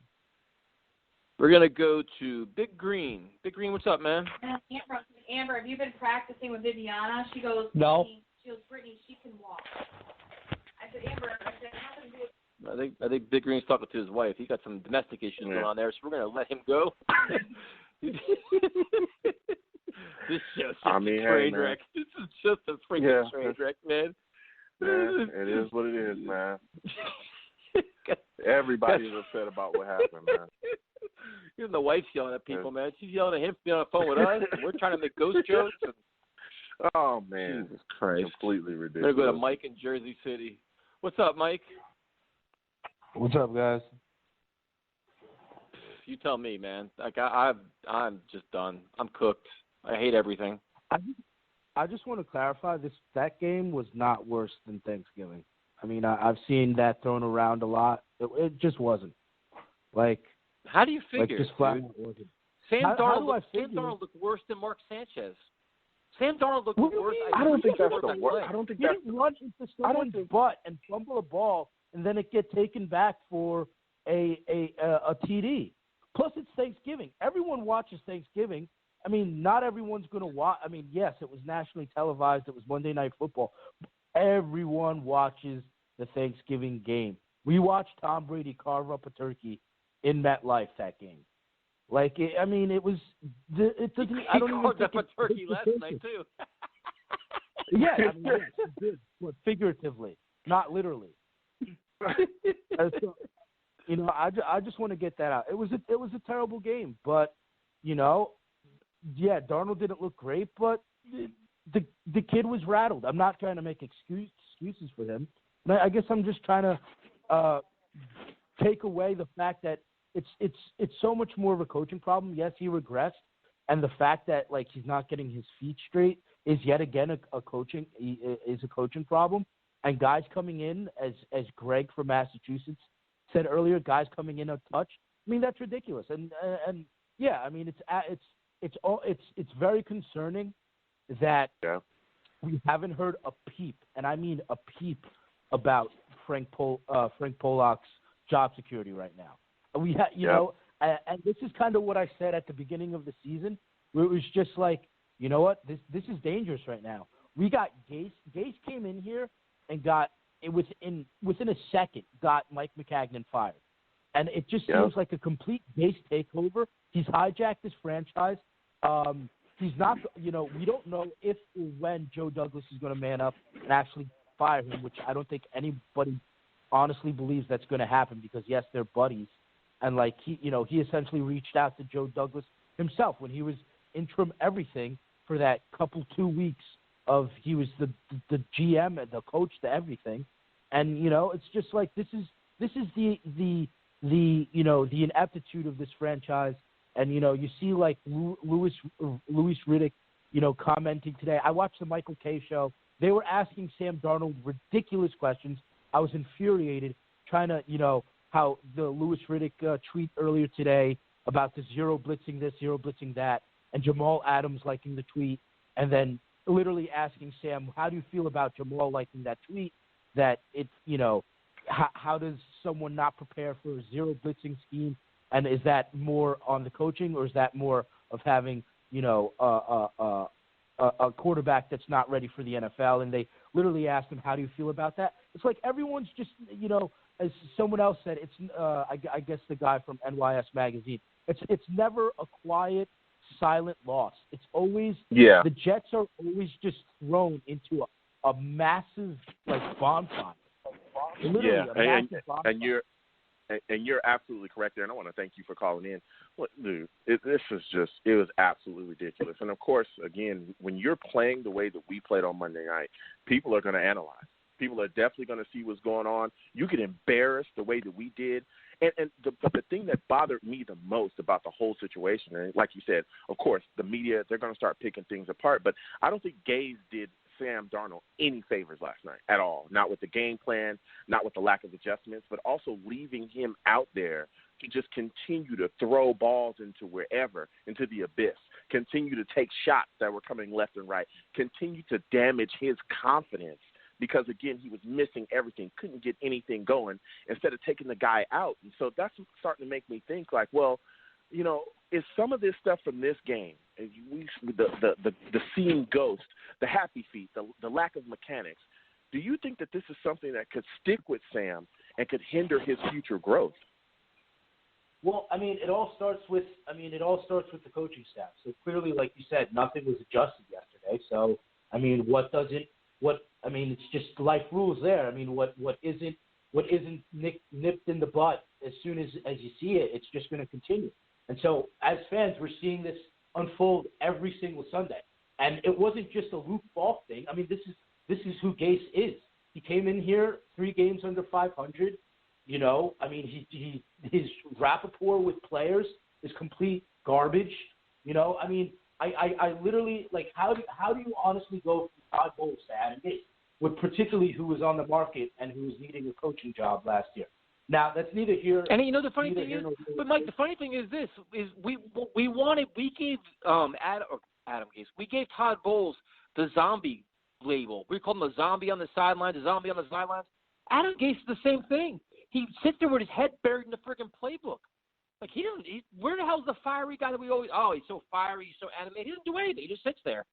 We're going to go to Big Green. Big Green, what's up, man? Amber, have you been practicing with Viviana? She goes, no. Brittany, she can walk. I said, Amber, how can do it? I think Big Green's talking to his wife. He's got some domestic issues going on there, so we're going to let him go. This show's just a train wreck. This is just a freaking train wreck, man. Man, it is what it is, man. Everybody's upset about what happened, man. Even the wife's yelling at people, man. She's yelling at him to be on the phone with us. And we're trying to make ghost jokes. Oh, man. Jesus Christ. Completely ridiculous. We're going to go to Mike in Jersey City. What's up, Mike? What's up, guys? You tell me, man. Like I'm just done. I'm cooked. I hate everything. I just want to clarify that game was not worse than Thanksgiving. I mean, I've seen that thrown around a lot. It just wasn't. Like, how do you figure? Like, just flat wasn't. Sam Darnold looked worse than Mark Sanchez. Sam Darnold looked worse. I don't think that's the worst. I don't think he didn't run into someone's butt and fumble a ball and then it get taken back for a TD. Plus, it's Thanksgiving. Everyone watches Thanksgiving, I mean, not everyone's going to watch. I mean, yes, it was nationally televised. It was Monday Night Football. Everyone watches the Thanksgiving game. We watched Tom Brady carve up a turkey in MetLife that game. Like, it was. It doesn't. I don't even carved think up a turkey last night too. Yeah, I mean, yes, it did, but figuratively, not literally. So, I just want to get that out. It was a terrible game, but yeah, Darnold didn't look great, but the kid was rattled. I'm not trying to make excuses for him. I guess I'm just trying to take away the fact that it's so much more of a coaching problem. Yes, he regressed, and the fact that like he's not getting his feet straight is yet again a coaching problem. And guys coming in, as Greg from Massachusetts said earlier, guys coming in untouched. I mean, that's ridiculous. And yeah, I mean, it's very concerning that we haven't heard a peep, and I mean a peep, about Frank Polak's job security right now. We and this is kind of what I said at the beginning of the season, where it was just like, you know what, this is dangerous right now. We got Gase. Gase came in here and got it within a second got Mike McCagnon fired, and it just seems like a complete Gase takeover. He's hijacked this franchise. He's not, we don't know if or when Joe Douglas is going to man up and actually fire him, which I don't think anybody honestly believes that's going to happen, because yes, they're buddies, and like he essentially reached out to Joe Douglas himself when he was interim everything for that couple 2 weeks of he was the GM and the coach to everything, and it's just like this is the ineptitude of this franchise. And, you see, like, Louis Riddick, commenting today. I watched the Michael Kay show. They were asking Sam Darnold ridiculous questions. I was infuriated trying to, how the Louis Riddick tweet earlier today about the zero blitzing this, zero blitzing that, and Jamal Adams liking the tweet, and then literally asking Sam, how do you feel about Jamal liking that tweet, that it's, how does someone not prepare for a zero blitzing scheme? And is that more on the coaching, or is that more of having, a quarterback that's not ready for the NFL? And they literally asked him, how do you feel about that? It's like everyone's just, as someone else said, it's, I guess the guy from NYS Magazine, it's never a quiet, silent loss. It's always, the Jets are always just thrown into a massive, like, bonfire. Literally a massive bonfire. And you're absolutely correct there, and I want to thank you for calling in. Look, dude, it was absolutely ridiculous. And, of course, again, when you're playing the way that we played on Monday night, people are going to analyze. People are definitely going to see what's going on. You get embarrassed the way that we did. And the thing that bothered me the most about the whole situation, and like you said, of course, the media, they're going to start picking things apart, but I don't think Gase did Sam Darnold any favors last night at all, not with the game plan, not with the lack of adjustments, but also leaving him out there to just continue to throw balls into wherever, into the abyss, continue to take shots that were coming left and right, continue to damage his confidence because, again, he was missing everything, couldn't get anything going instead of taking the guy out. And so that's starting to make me think like, well, is some of this stuff from this game, the seeing ghost, the happy feet, the lack of mechanics, do you think that this is something that could stick with Sam and could hinder his future growth? Well, I mean, it all starts with the coaching staff. So clearly, like you said, nothing was adjusted yesterday. So, I mean, it's just life rules there. I mean, what isn't nipped in the butt as soon as you see it, it's just going to continue. And so, as fans, we're seeing this unfold every single Sunday. And it wasn't just a Luke Falk thing. I mean, this is who Gase is. He came in here 3 games under 500. I mean, his rapport with players is complete garbage. I mean, I literally, like, how do you honestly go from Todd Bowles to Adam Gase, with particularly who was on the market and who was needing a coaching job last year? Now, that's neither here. And the funny thing is, but Mike, the funny thing is this: is we gave Adam Gase, we gave Todd Bowles the zombie label. We called him a zombie on the sidelines, a zombie on the sidelines. Adam Gase is the same thing. He sits there with his head buried in the freaking playbook. Like where the hell's the fiery guy that we always? Oh, he's so fiery, he's so animated. He doesn't do anything. He just sits there.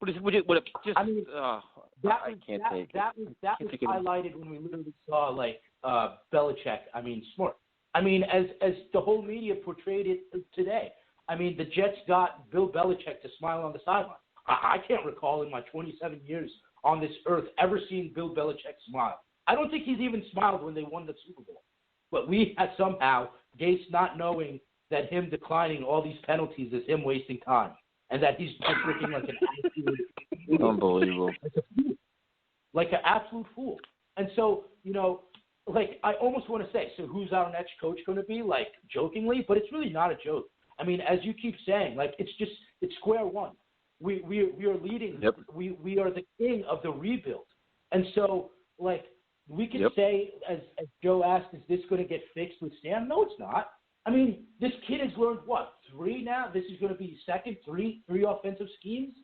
But it just? I mean, I can't take it. That was highlighted when we literally saw Belichick. I mean, smart. I mean, as the whole media portrayed it today. I mean, the Jets got Bill Belichick to smile on the sideline. I can't recall in my 27 years on this earth ever seeing Bill Belichick smile. I don't think he's even smiled when they won the Super Bowl. But we had somehow, Gase not knowing that him declining all these penalties is him wasting time, and that he's just looking like an absolute unbelievable, like an absolute fool. And so, I almost want to say, so who's our next coach going to be? Like, jokingly, but it's really not a joke. I mean, as you keep saying, it's square one. We are leading. Yep. We are the king of the rebuild. And so, we can say, as Joe asked, is this going to get fixed with Sam? No, it's not. I mean, this kid has learned, 3 now? This is going to be his second, three offensive schemes?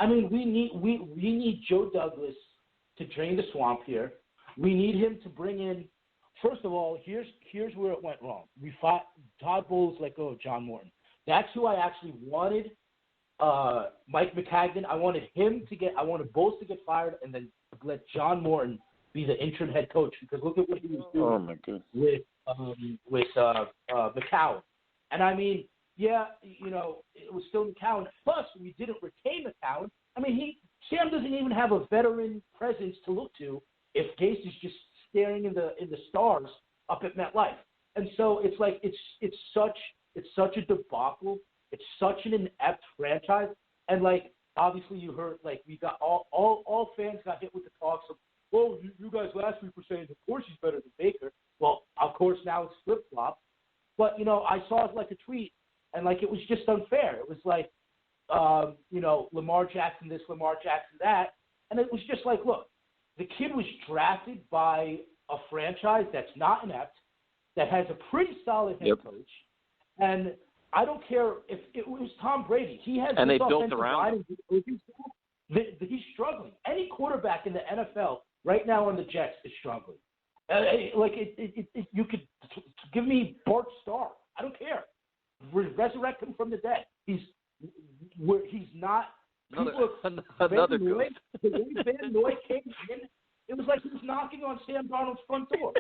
I mean, we need Joe Douglas to drain the swamp here. We need him to bring in, first of all, here's where it went wrong. Todd Bowles let go of John Morton. That's who I actually wanted. Mike McCagnon, I wanted Bowles to get fired and then let John Morton be the interim head coach, because look at what he was doing. Oh my goodness. with McCown. And I mean, it was still McCown. Plus, we didn't retain McCown. I mean, Sam doesn't even have a veteran presence to look to if Gase is just staring in the stars up at MetLife. And so it's like it's such a debacle. It's such an inept franchise. And obviously you heard we got all fans got hit with the talks of, well, you guys last week were saying, of course he's better than Baker. Well, of course now it's flip-flop. But, I saw a tweet, and it was just unfair. It was Lamar Jackson this, Lamar Jackson that. And it was just look, the kid was drafted by a franchise that's not inept, that has a pretty solid head coach. And I don't care if it was Tom Brady. He has and this they built offensive around line. He's struggling. Any quarterback in the NFL right now on the Jets is struggling. You could give me Bart Starr. I don't care. Resurrect him from the dead. He's not. Another Noy, the way Van Noy came in, it was like he was knocking on Sam Darnold's front door.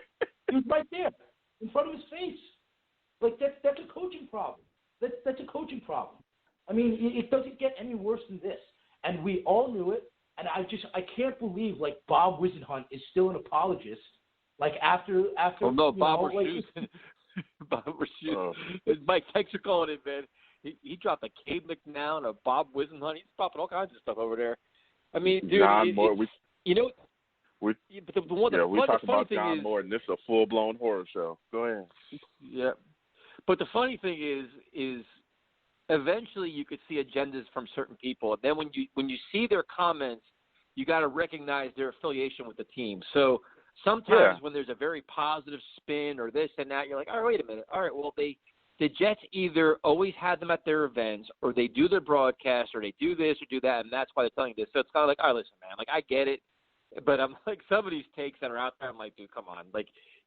He was right there in front of his face. That's a coaching problem. That's a coaching problem. I mean, it doesn't get any worse than this. And we all knew it. And I can't believe Bob Wisenhunt is still an apologist. After. Oh no, Bob Rashus. Bob Rashus. Mike, thanks for calling in, man. He dropped a Cade McNown, a Bob Wisenhunt. He's dropping all kinds of stuff over there. I mean, dude, we talk about John Morton. This is a full-blown horror show. Go ahead. Yeah, but the funny thing is eventually you could see agendas from certain people. And then when you see their comments, you got to recognize their affiliation with the team. So sometimes when there's a very positive spin or this and that, you're like, all right, wait a minute. All right, well, the Jets either always had them at their events, or they do their broadcast, or they do this or do that, and that's why they're telling you this. So it's kind of like, all right, listen, man, I get it. But I'm some of these takes that are out there, I'm like, dude, come on.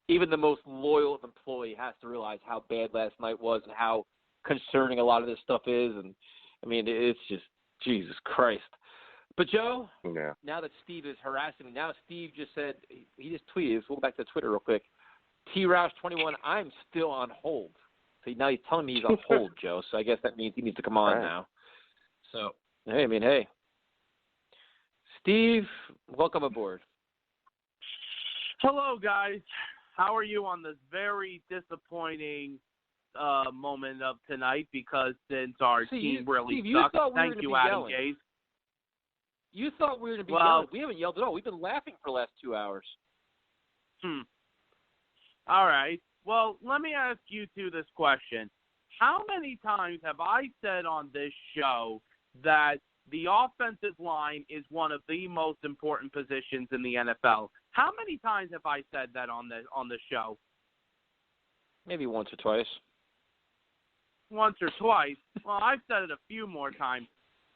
Even the most loyal employee has to realize how bad last night was and how concerning a lot of this stuff is. And, I mean, it's just, Jesus Christ. But, Joe, now that Steve is harassing me, now Steve just said, he just tweeted, let's go back to Twitter real quick. T-Roush21, I'm still on hold. So now he's telling me he's on hold, Joe. So I guess that means he needs to come on now. So, hey. Steve, welcome aboard. Hello, guys. How are you on this very disappointing moment of tonight? Because since our team really sucks, thank you, Adam Gase. You thought we were going to be yelling. We haven't yelled at all. We've been laughing for the last 2 hours. All right. Well, let me ask you two this question. How many times have I said on this show that the offensive line is one of the most important positions in the NFL? How many times have I said that on the show? Maybe once or twice. Once or twice. Well, I've said it a few more times.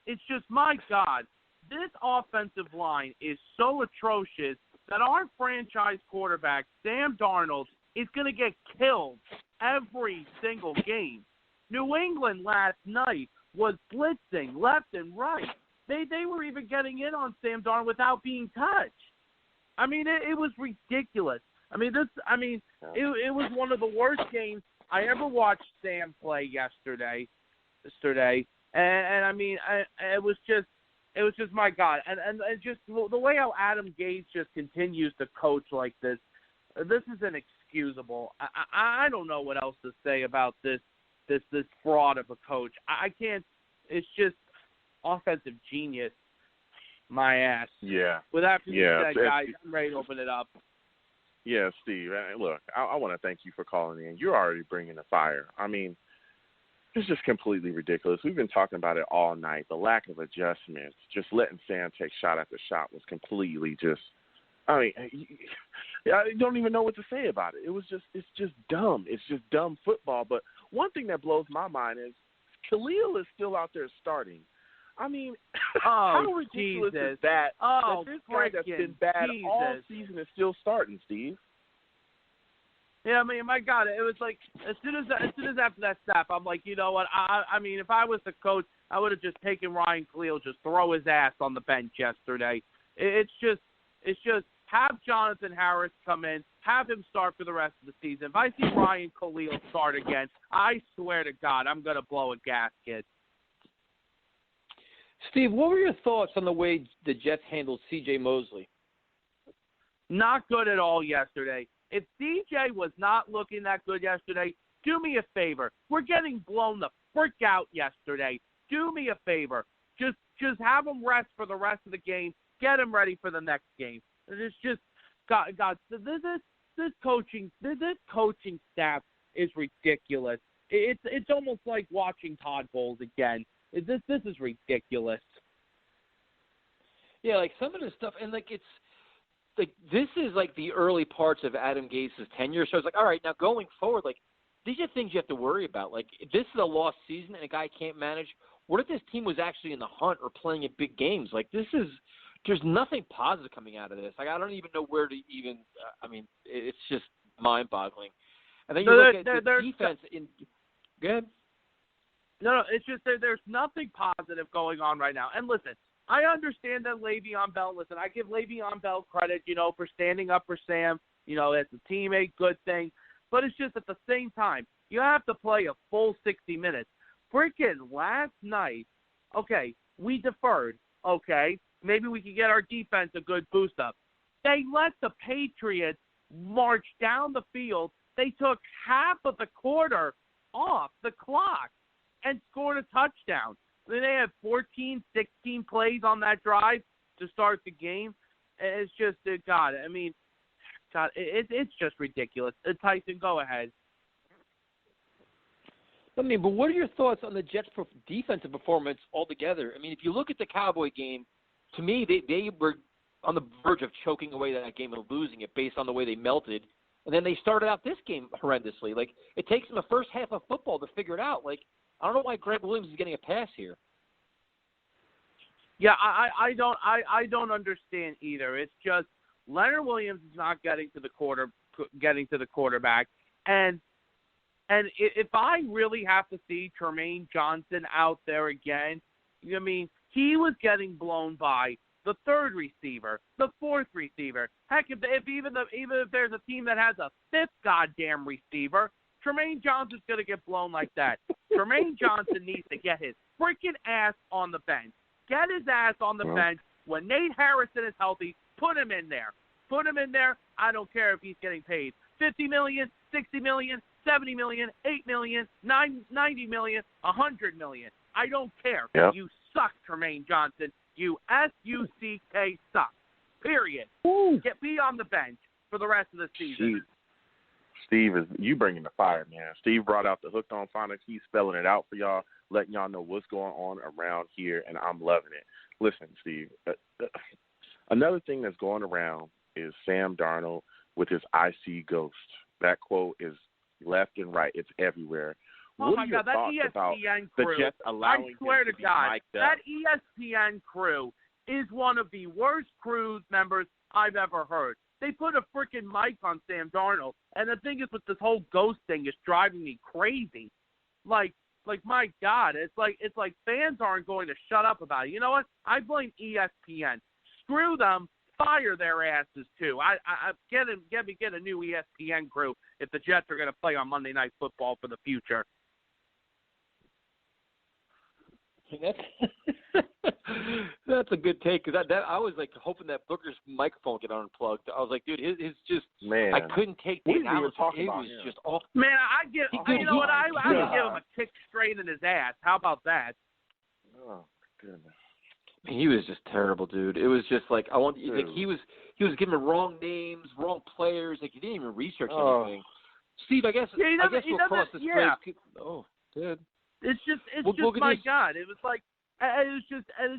It's just, my God, this offensive line is so atrocious that our franchise quarterback, Sam Darnold, is going to get killed every single game. New England last night was blitzing left and right. They were even getting in on Sam Darnold without being touched. I mean, it was ridiculous. I mean, it was one of the worst games I ever watched Sam play yesterday. And I mean, it was just my God. And just the way how Adam Gase just continues to coach like this is inexcusable. I don't know what else to say about this fraud of a coach. I can't. It's just offensive genius. My ass. Yeah. With that being said, guys, I'm ready to open it up. Yeah, Steve. Look, I want to thank you for calling in. You're already bringing the fire. I mean, it's just completely ridiculous. We've been talking about it all night. The lack of adjustments, just letting Sam take shot after shot was completely just. I mean, I don't even know what to say about it. It's just dumb. It's just dumb football. But one thing that blows my mind is Khalil is still out there starting. I mean, how ridiculous is that? That this guy that's been bad all season is still starting, Steve. Yeah, I mean, my God, it was like as soon as after that snap, I'm like, you know what? I mean, if I was the coach, I would have just taken Ryan Khalil, just throw his ass on the bench yesterday. It's just have Jonathan Harris come in, have him start for the rest of the season. If I see Ryan Khalil start again, I swear to God, I'm gonna blow a gasket. Steve, what were your thoughts on the way the Jets handled C.J. Mosley? Not good at all yesterday. If C.J. was not looking that good yesterday, do me a favor. We're getting blown the frick out yesterday. Do me a favor. Just have him rest for the rest of the game. Get him ready for the next game. It's just God. This coaching staff is ridiculous. It's almost like watching Todd Bowles again. This is ridiculous. Yeah, like some of this stuff, and like it's like this is like the early parts of Adam Gase's tenure. So it's like, all right, now going forward, like these are things you have to worry about. Like if this is a lost season and a guy can't manage, what if this team was actually in the hunt or playing in big games? Like there's nothing positive coming out of this. Like I don't even know where to even. I mean, it's just mind-boggling. And then you look at the defense. Go ahead. No, it's just there's nothing positive going on right now. And listen, I understand that Le'Veon Bell. Listen, I give Le'Veon Bell credit, for standing up for Sam. As a teammate, good thing. But it's just at the same time, you have to play a full 60 minutes. Freaking last night, okay, we deferred. Okay, maybe we could get our defense a good boost up. They let the Patriots march down the field. They took half of the quarter off the clock and scored a touchdown. Then they had 14, 16 plays on that drive to start the game. It's just, God, I mean, God, it's just ridiculous. Tyson, go ahead. I mean, but what are your thoughts on the Jets' defensive performance altogether? I mean, if you look at the Cowboy game, to me, they were on the verge of choking away that game and losing it based on the way they melted. And then they started out this game horrendously. Like, it takes them the first half of football to figure it out. Like, I don't know why Greg Williams is getting a pass here. Yeah, I don't understand either. It's just Leonard Williams is not getting to the quarterback, and if I really have to see Tremaine Johnson out there again, I mean, he was getting blown by the third receiver, the fourth receiver. Heck, if even if there's a team that has a fifth goddamn receiver, Tremaine Johnson's going to get blown like that. Tremaine Johnson needs to get his freaking ass on the bench. Get his ass on the bench. When Nate Harrison is healthy, put him in there. Put him in there. I don't care if he's getting paid $50 million, $60 million, $70 million, $8 million, $90 million, $100 million. I don't care. Yep. You suck, Tremaine Johnson. You S-U-C-K suck. Period. Be on the bench for the rest of the season. Steve, you bringing the fire, man. Steve brought out the Hooked on Phonics. He's spelling it out for y'all, letting y'all know what's going on around here, and I'm loving it. Listen, Steve, another thing that's going around is Sam Darnold with his I see ghost. That quote is left and right. It's everywhere. Oh, my God, that ESPN crew, the Jets allowing I swear to God, that up? ESPN crew is one of the worst crew members I've ever heard. They put a freaking mic on Sam Darnold. And the thing is with this whole ghost thing is driving me crazy. Like my God, it's like fans aren't going to shut up about it. You know what? I blame ESPN. Screw them. Fire their asses too. I get a new ESPN crew if the Jets are going to play on Monday Night Football for the future. That's a good take because that I was like hoping that Booker's microphone get unplugged. I was like, dude, his just man. I couldn't take the analysis. It was just off. Man, I would give him a kick straight in his ass. How about that? Oh goodness. He was just terrible, dude. It was just like he was giving wrong names, wrong players. Like he didn't even research anything. Steve, I guess we'll cross this bridge. Oh, dude. It's just my God. It was like it's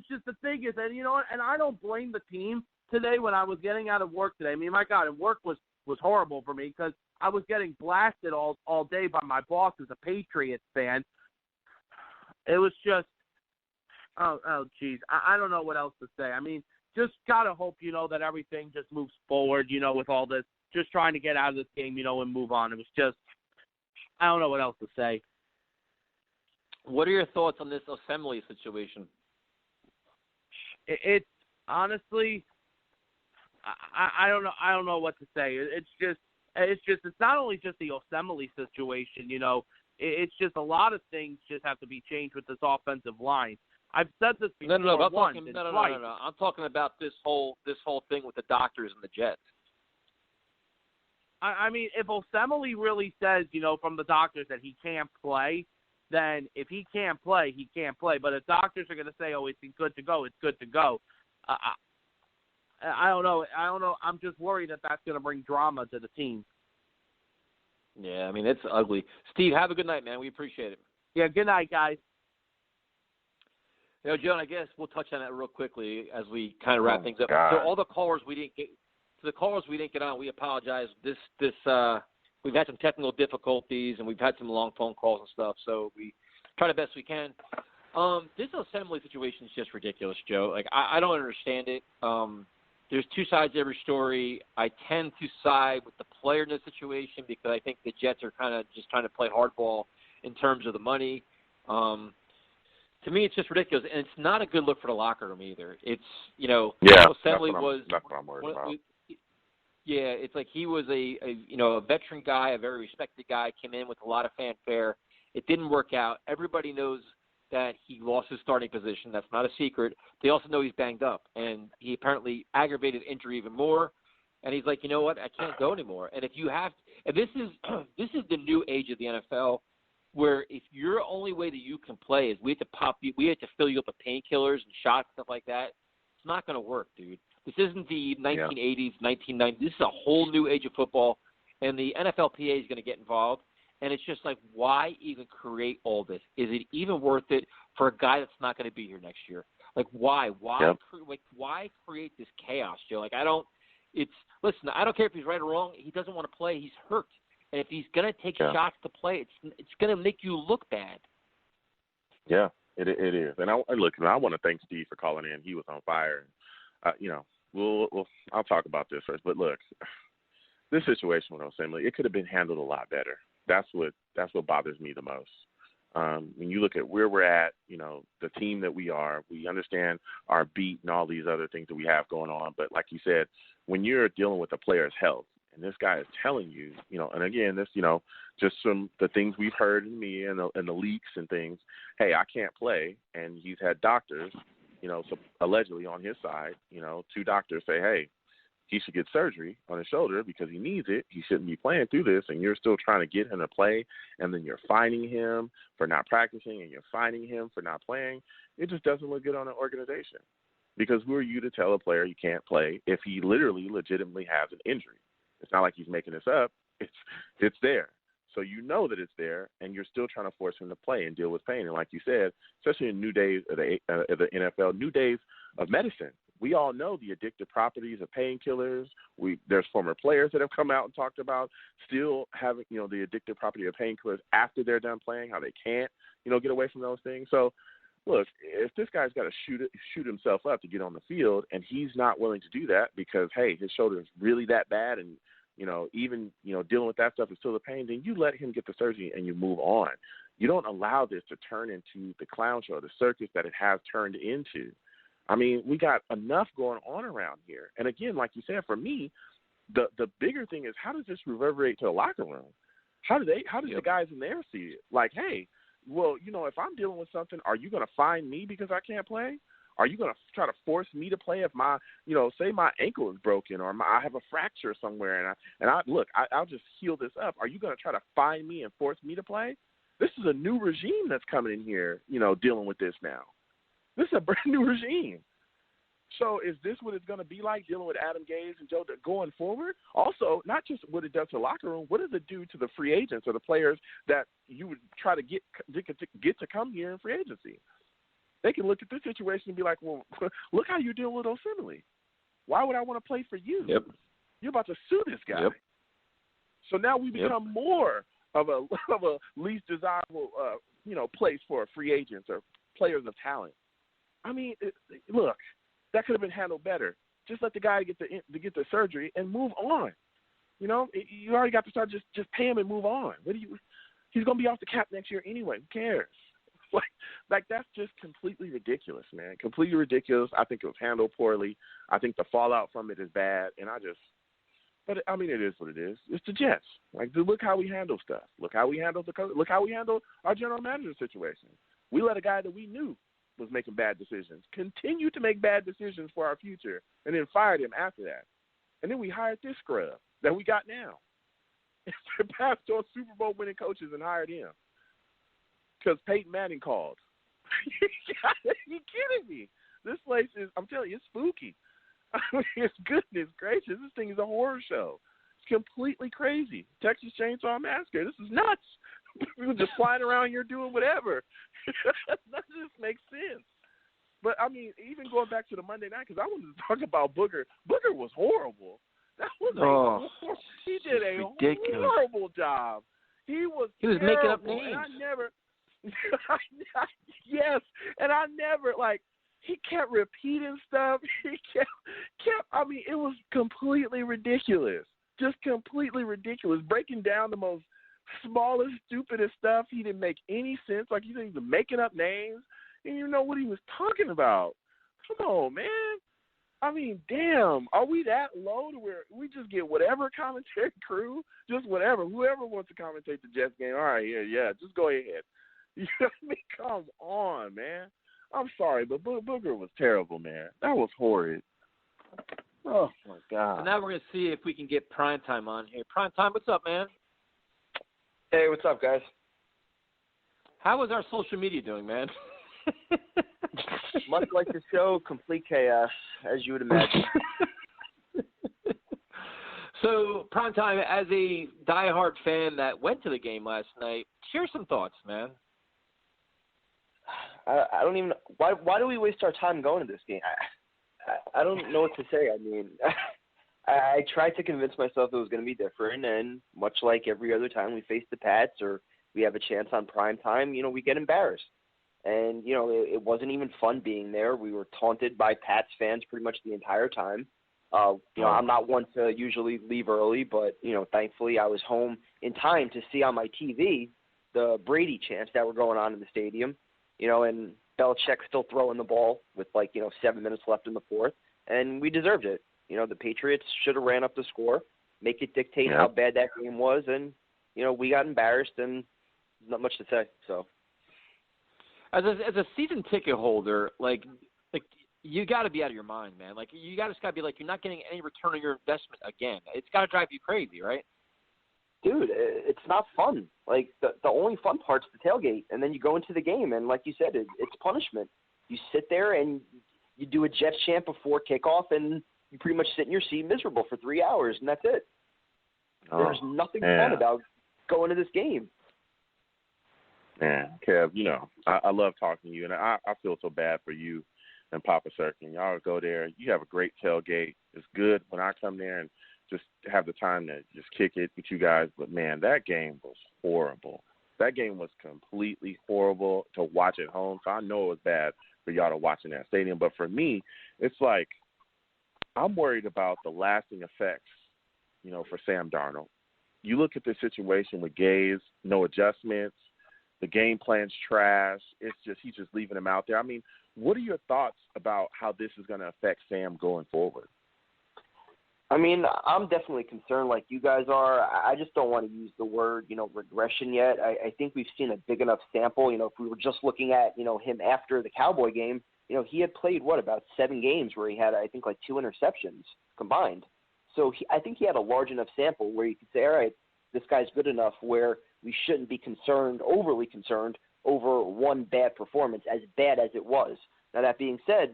just the thing is, and you know what? And I don't blame the team today when I was getting out of work today. I mean, my God, and work was horrible for me because I was getting blasted all day by my boss as a Patriots fan. It was just. Oh, geez. I don't know what else to say. I mean, just got to hope, that everything just moves forward, with all this. Just trying to get out of this game, and move on. It was just, I don't know what else to say. What are your thoughts on this assembly situation? It's honestly, I don't know. I don't know what to say. It's not only just the assembly situation, It's just a lot of things just have to be changed with this offensive line. I've said this before. No. I'm talking about this whole thing with the doctors and the Jets. I mean, if Osemele really says, from the doctors that he can't play, then if he can't play, he can't play. But if doctors are going to say, oh, it's good to go, it's good to go. I don't know. I'm just worried that that's going to bring drama to the team. Yeah, I mean, it's ugly. Steve, have a good night, man. We appreciate it. Yeah, good night, guys. John, I guess we'll touch on that real quickly as we kind of wrap things up. God. So all the callers we didn't get on, we apologize. This we've had some technical difficulties and we've had some long phone calls and stuff. So we try the best we can. This assembly situation is just ridiculous, Joe. Like I don't understand it. There's two sides to every story. I tend to side with the player in this situation because I think the Jets are kind of just trying to play hardball in terms of the money. To me, it's just ridiculous, and it's not a good look for the locker room either. It's Assembly was. That's what I'm worried about. Yeah, it's like he was a veteran guy, a very respected guy, came in with a lot of fanfare. It didn't work out. Everybody knows that he lost his starting position. That's not a secret. They also know he's banged up, and he apparently aggravated injury even more. And he's like, you know what? I can't go anymore. And this is the new age of the NFL. Where if your only way that you can play is we have to fill you up with painkillers and shots and stuff like that, it's not going to work, dude. This isn't the 1980s, 1990s. This is a whole new age of football, and the NFLPA is going to get involved. And it's just like, why even create all this? Is it even worth it for a guy that's not going to be here next year? Like, why? Why create this chaos, Joe? Like, listen, I don't care if he's right or wrong. He doesn't want to play. He's hurt. And if he's going to take shots to play, it's going to make you look bad. Yeah, it is. And I want to thank Steve for calling in. He was on fire. I'll talk about this first. But look, this situation with Osemele, it could have been handled a lot better. That's what bothers me the most. When you look at where we're at, the team that we are, we understand our beat and all these other things that we have going on. But like you said, when you're dealing with a player's health, and this guy is telling you, and again, this, just from the things we've heard in the media and the leaks and things, hey, I can't play. And he's had doctors, so allegedly on his side, 2 doctors say, hey, he should get surgery on his shoulder because he needs it. He shouldn't be playing through this. And you're still trying to get him to play. And then you're fining him for not practicing and you're fining him for not playing. It just doesn't look good on an organization because who are you to tell a player you can't play if he legitimately has an injury? It's not like he's making this up. It's there. So you know that it's there, and you're still trying to force him to play and deal with pain. And like you said, especially in new days of the NFL, new days of medicine, we all know the addictive properties of painkillers. There's former players that have come out and talked about still having, the addictive property of painkillers after they're done playing, how they can't, get away from those things. So look, if this guy's got to shoot himself up to get on the field, and he's not willing to do that because, hey, his shoulder is really that bad, and even dealing with that stuff is still a pain, then you let him get the surgery and you move on. You don't allow this to turn into the clown show, the circus that it has turned into. I mean, we got enough going on around here. And again, like you said, for me, the bigger thing is, how does this reverberate to the locker room? How do the guys in there see it? Like, hey, well, if I'm dealing with something, are you going to fine me because I can't play? Are you going to try to force me to play if my, say my ankle is broken or I have a fracture somewhere I'll just heal this up. Are you going to try to fine me and force me to play? This is a new regime that's coming in here, dealing with this now. This is a brand new regime. So is this what it's going to be like dealing with Adam Gase and Joe going forward? Also, not just what it does to the locker room, what does it do to the free agents or the players that you would try to get to come here in free agency? They can look at this situation and be like, well, look how you deal with Osemele. Why would I want to play for you? Yep. You're about to sue this guy. Yep. So now we become more of a least desirable, place for free agents or players of talent. I mean, look, that could have been handled better. Just let the guy get the surgery and move on. You already got to start just pay him and move on. He's going to be off the cap next year anyway. Who cares? Like that's just completely ridiculous, man. Completely ridiculous. I think it was handled poorly. I think the fallout from it is bad, but I mean, it is what it is. It's the Jets. Like, look how we handle stuff. Look how we handle look how we handle our general manager situation. We let a guy that we knew was making bad decisions continue to make bad decisions for our future, and then fired him after that. And then we hired this scrub that we got now. Passed on Super Bowl winning coaches and hired him because Peyton Manning called. You kidding me? This place is, I'm telling you, it's spooky. I mean, it's goodness gracious. This thing is a horror show. It's completely crazy. Texas Chainsaw Massacre. This is nuts. People just flying around here doing whatever. That just makes sense. But, I mean, even going back to the Monday night, because I wanted to talk about Booger. Booger was horrible. That was he did a ridiculous, horrible job. He was making up names. And I never yes, and I never, he kept repeating stuff. He kept I mean, it was completely ridiculous. Just completely ridiculous. Breaking down the most smallest, stupidest stuff. He didn't make any sense. Like, he was making up names. He didn't even know what he was talking about. Come on, man. I mean, damn. Are we that low to where we just get whatever commentary crew, just whatever, whoever wants to commentate the Jets game? All right, yeah, just go ahead. You know what I mean? Come on, man. I'm sorry, but Booger was terrible, man. That was horrid. Oh, my God. So now we're going to see if we can get Primetime on here. Primetime, what's up, man? Hey, what's up, guys? How is our social media doing, man? Much like the show, complete chaos, as you would imagine. So, Primetime, as a diehard fan that went to the game last night, share some thoughts, man. I don't even – why do we waste our time going to this game? I don't know what to say. I mean, I tried to convince myself it was going to be different, and much like every other time we face the Pats or we have a chance on prime time, we get embarrassed. And, it wasn't even fun being there. We were taunted by Pats fans pretty much the entire time. I'm not one to usually leave early, but, thankfully I was home in time to see on my TV the Brady chants that were going on in the stadium, and Belichick still throwing the ball with 7 minutes left in the fourth, and we deserved it. The Patriots should have ran up the score, make it dictate how bad that game was, and, we got embarrassed, and not much to say, so. As a season ticket holder, you got to be out of your mind, man. You got to be you're not getting any return on your investment again. It's got to drive you crazy, right? Dude, it's not fun. The only fun part's the tailgate, and then you go into the game, and like you said, it's punishment. You sit there and you do a Jets chant before kickoff, and you pretty much sit in your seat miserable for 3 hours, and that's it. There's nothing fun about going to this game. Man, Kev, I love talking to you, and I feel so bad for you and Papa Sirkin. Y'all go there. You have a great tailgate. It's good when I come there and just have the time to just kick it with you guys. But, man, that game was horrible. That game was completely horrible to watch at home, so I know it was bad for y'all to watch in that stadium. But for me, it's like I'm worried about the lasting effects, for Sam Darnold. You look at the situation with Gaze, no adjustments, the game plan's trash. It's just he's just leaving him out there. I mean, what are your thoughts about how this is going to affect Sam going forward? I mean, I'm definitely concerned like you guys are. I just don't want to use the word, regression yet. I think we've seen a big enough sample. If we were just looking at, him after the Cowboy game, he had played, about 7 games where he had, I think, like 2 interceptions combined. So I think he had a large enough sample where you could say, all right, this guy's good enough where we shouldn't be overly concerned over one bad performance, as bad as it was. Now, that being said,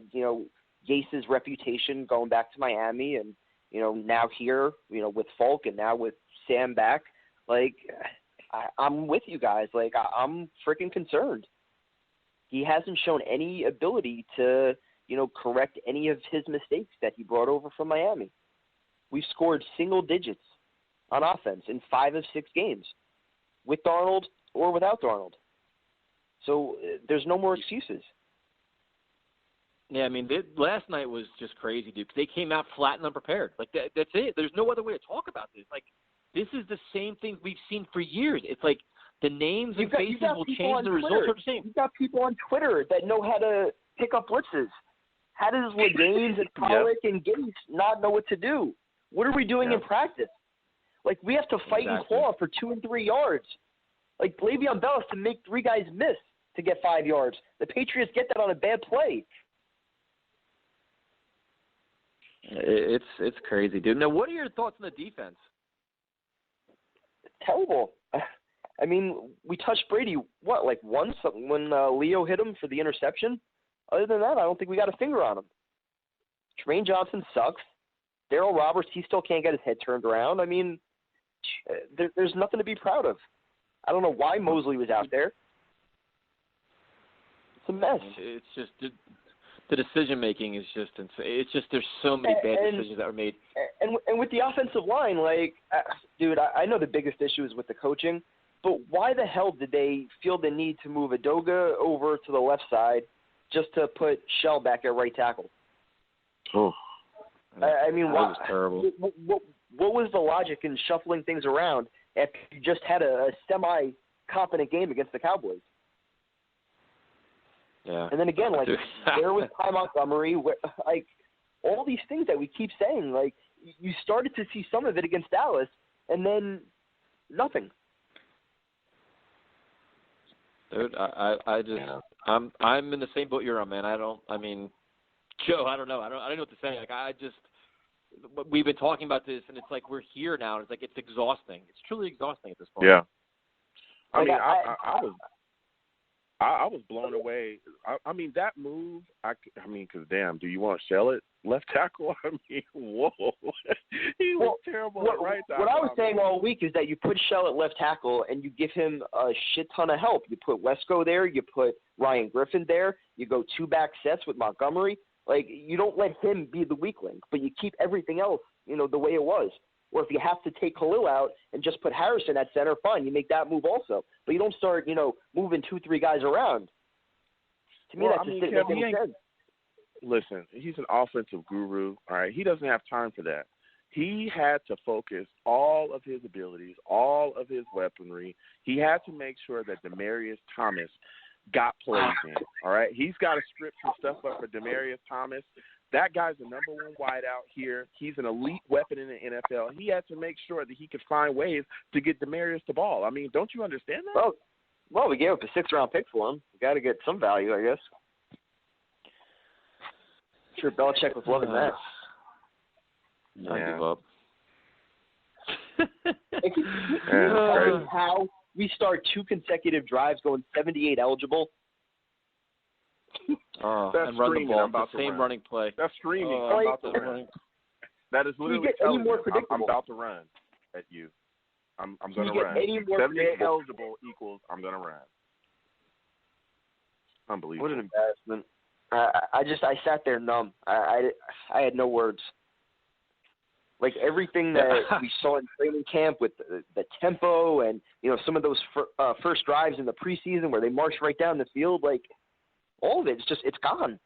Gase's reputation going back to Miami and, now here, with Falk and now with Sam back, like, I'm with you guys. Like, I'm freaking concerned. He hasn't shown any ability to, correct any of his mistakes that he brought over from Miami. We've scored single digits on offense in 5 of 6 games, with Darnold or without Darnold. So there's no more excuses. Yeah, I mean, last night was just crazy, dude, because they came out flat and unprepared. Like, that's it. There's no other way to talk about this. Like, this is the same thing we've seen for years. It's like the names and faces will change, the results are the same. You've got people on Twitter that know how to pick up blitzes. How does Leganes and Pollock and Gates not know what to do? What are we doing in practice? Like, we have to fight and claw for 2 and 3 yards. Like, Le'Veon Bell has to make 3 guys miss to get 5 yards. The Patriots get that on a bad play. It's crazy, dude. Now, what are your thoughts on the defense? Terrible. I mean, we touched Brady, once when Leo hit him for the interception? Other than that, I don't think we got a finger on him. Tremaine Johnson sucks. Darryl Roberts, he still can't get his head turned around. I mean, there's nothing to be proud of. I don't know why Mosley was out there. It's a mess. It's just the decision-making is just insane. It's just there's so many bad decisions that were made. And with the offensive line, dude, I know the biggest issue is with the coaching, but why the hell did they feel the need to move Adoga over to the left side just to put Shell back at right tackle? Oh. I mean, that was terrible. What was the logic in shuffling things around after you just had a semi-competent game against the Cowboys? Yeah. And then again, there was Ty Montgomery, all these things that we keep saying, you started to see some of it against Dallas, and then nothing. Dude, I'm in the same boat you're on, man. Joe, I don't know. I don't know what to say. We've been talking about this, and it's like we're here now. And it's exhausting. It's truly exhausting at this point. Yeah. I mean, I was blown away. I mean, that move, because, damn, do you want Shell at left tackle? I mean, whoa. He was terrible at right tackle. What I was saying all week is that you put Shell at left tackle and you give him a shit ton of help. You put Wesco there. You put Ryan Griffin there. You go 2 back sets with Montgomery. You don't let him be the weak link, but you keep everything else, the way it was. Or if you have to take Khalil out and just put Harrison at center, fine, you make that move also. But you don't start, moving 2-3 guys around. To me, that just didn't make any sense. Listen, he's an offensive guru, all right? He doesn't have time for that. He had to focus all of his abilities, all of his weaponry. He had to make sure that Demaryius Thomas got plays in, all right? He's got to strip some stuff up for Demaryius Thomas. That guy's the number 1 wideout here. He's an elite weapon in the NFL. He had to make sure that he could find ways to get Demaryius the ball. I mean, don't you understand that? Well, we gave up a 6th-round pick for him. We got to get some value, I guess. I'm sure Belichick was loving that. I give up. Can you tell me how we start 2 consecutive drives going 78 eligible? And run the ball. The same running play. That's screaming. I'm about to run. That is literally telling you I'm about to run at you. I'm going to run. 78 eligible equals I'm going to run. Unbelievable. What an embarrassment. I sat there numb. I had no words. Like everything that we saw in training camp with the tempo and, some of those first drives in the preseason where they marched right down the field, like all of it, it's gone.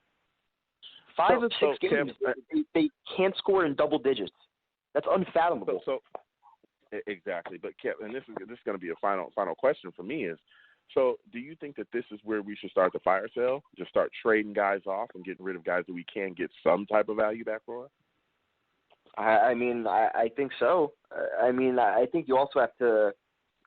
5 of 6 games, they can't score in double digits. That's unfathomable. So exactly. But Kev, and this is going to be a final question for me is, so do you think that this is where we should start the fire sale? Just start trading guys off and getting rid of guys that we can get some type of value back for? I think so. I think you also have to,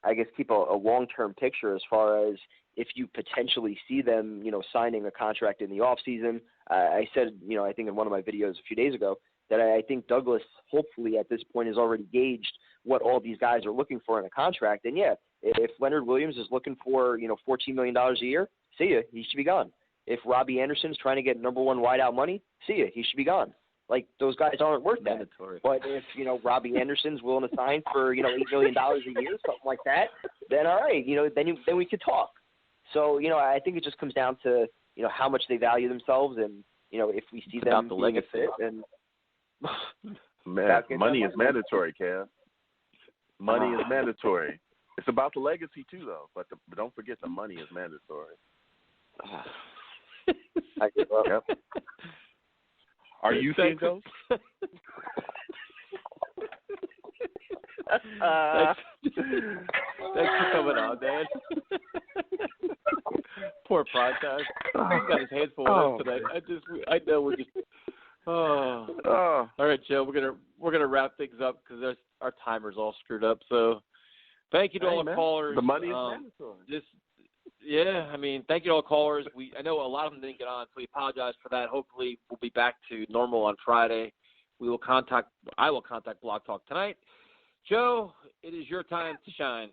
I guess, keep a long-term picture as far as if you potentially see them, signing a contract in the offseason. I said, I think in one of my videos a few days ago that I think Douglas hopefully at this point has already gauged what all these guys are looking for in a contract. And, yeah, if Leonard Williams is looking for, $14 million a year, see ya, he should be gone. If Robbie Anderson's trying to get number one wideout money, see ya, he should be gone. Like, those guys aren't worth that. Mandatory. But if, Robbie Anderson's willing to sign for, $8 million a year, something like that, then all right, then we could talk. So, I think it just comes down to, how much they value themselves and, if we see them being a fit. And man, money is mandatory, Kev. Money is mandatory. It's about the legacy, too, though. But don't forget the money is mandatory. I give up. Yep. Are you seeing those? Thanks for coming on, man. Poor Podcast. He's got his hands full of tonight. I know we're just. Oh. All right, Joe. We're gonna wrap things up because our timer's all screwed up. So, thank you to all the callers. The money is mandatory. Thank you to all the callers. I know a lot of them didn't get on, so we apologize for that. Hopefully, we'll be back to normal on Friday. I will contact Blog Talk tonight. Joe, it is your time to shine.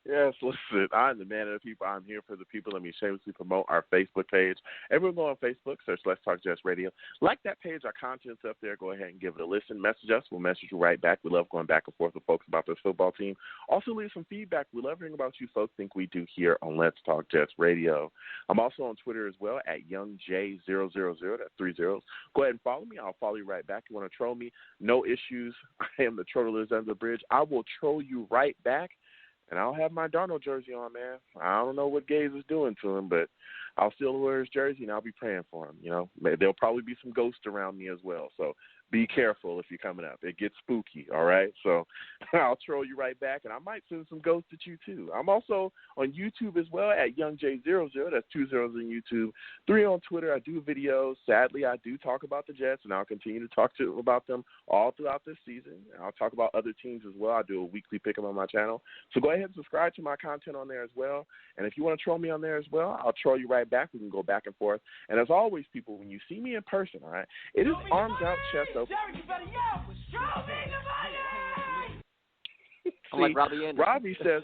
Yes, listen, I'm the man of the people. I'm here for the people. Let me shamelessly promote our Facebook page. Everyone go on Facebook, search Let's Talk Jets Radio. Like that page, our content's up there. Go ahead and give it a listen. Message us. We'll message you right back. We love going back and forth with folks about this football team. Also, leave some feedback. We love hearing about you folks think we do here on Let's Talk Jets Radio. I'm also on Twitter as well at YoungJ000. That's 3 zeros. Go ahead and follow me. I'll follow you right back. You want to troll me? No issues. I am the troll that lives under the bridge. I will troll you right back. And I'll have my Darnold jersey on, man. I don't know what Gaze is doing to him, but I'll still wear his jersey, and I'll be praying for him. There'll probably be some ghosts around me as well. So be careful if you're coming up. It gets spooky, all right? So I'll troll you right back, and I might send some ghosts at you too. I'm also on YouTube as well at YoungJ00. That's 2 zeros on YouTube. 3 on Twitter. I do videos. Sadly, I do talk about the Jets, and I'll continue to talk about them all throughout this season. I'll talk about other teams as well. I do a weekly pick-em on my channel. So go ahead and subscribe to my content on there as well. And if you want to troll me on there as well, I'll troll you right back. We can go back and forth. And as always, people, when you see me in person, all right, it is arms out, chest open. I'm like Robbie Anderson. Robbie says,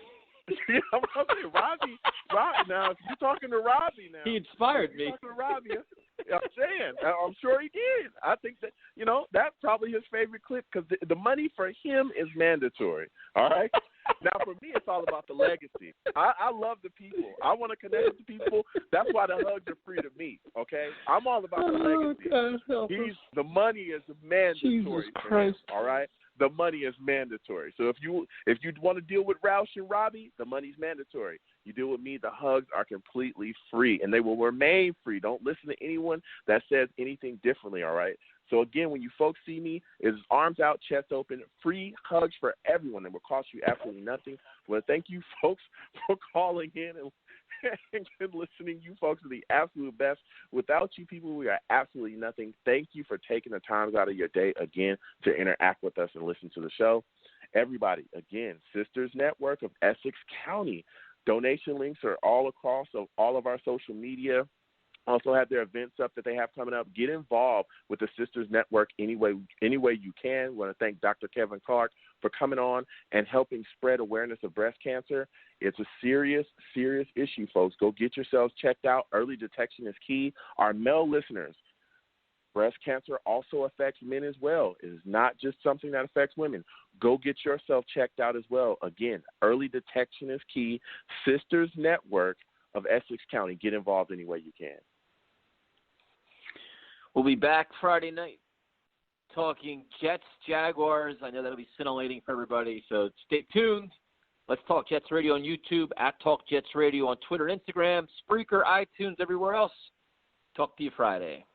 I'm saying, Robbie, now, if you're talking to Robbie now. He inspired me. Talking to Robbie, I'm saying, I'm sure he did. I think that, that's probably his favorite clip because the money for him is mandatory, all right? Now, for me, it's all about the legacy. I love the people. I want to connect with the people. That's why the hugs are free to me, okay? I'm all about the legacy. The money is mandatory. Jesus Christ. All right? The money is mandatory. So if you want to deal with Roush and Robbie, the money's mandatory. You deal with me, the hugs are completely free, and they will remain free. Don't listen to anyone that says anything differently, all right? So, again, when you folks see me, it's arms out, chest open, free hugs for everyone. It will cost you absolutely nothing. I want to thank you folks for calling in and listening. You folks are the absolute best. Without you people, we are absolutely nothing. Thank you for taking the time out of your day, again, to interact with us and listen to the show. Everybody, again, Sisters Network of Essex County. Donation links are all across all of our social media. Also have their events up that they have coming up. Get involved with the Sisters Network any way you can. We want to thank Dr. Kevin Clarke for coming on and helping spread awareness of breast cancer. It's a serious, serious issue, folks. Go get yourselves checked out. Early detection is key. Our male listeners, breast cancer also affects men as well. It is not just something that affects women. Go get yourself checked out as well. Again, early detection is key. Sisters Network of Essex County. Get involved any way you can. We'll be back Friday night talking Jets, Jaguars. I know that'll be scintillating for everybody, so stay tuned. Let's Talk Jets Radio on YouTube, at Talk Jets Radio on Twitter and Instagram, Spreaker, iTunes, everywhere else. Talk to you Friday.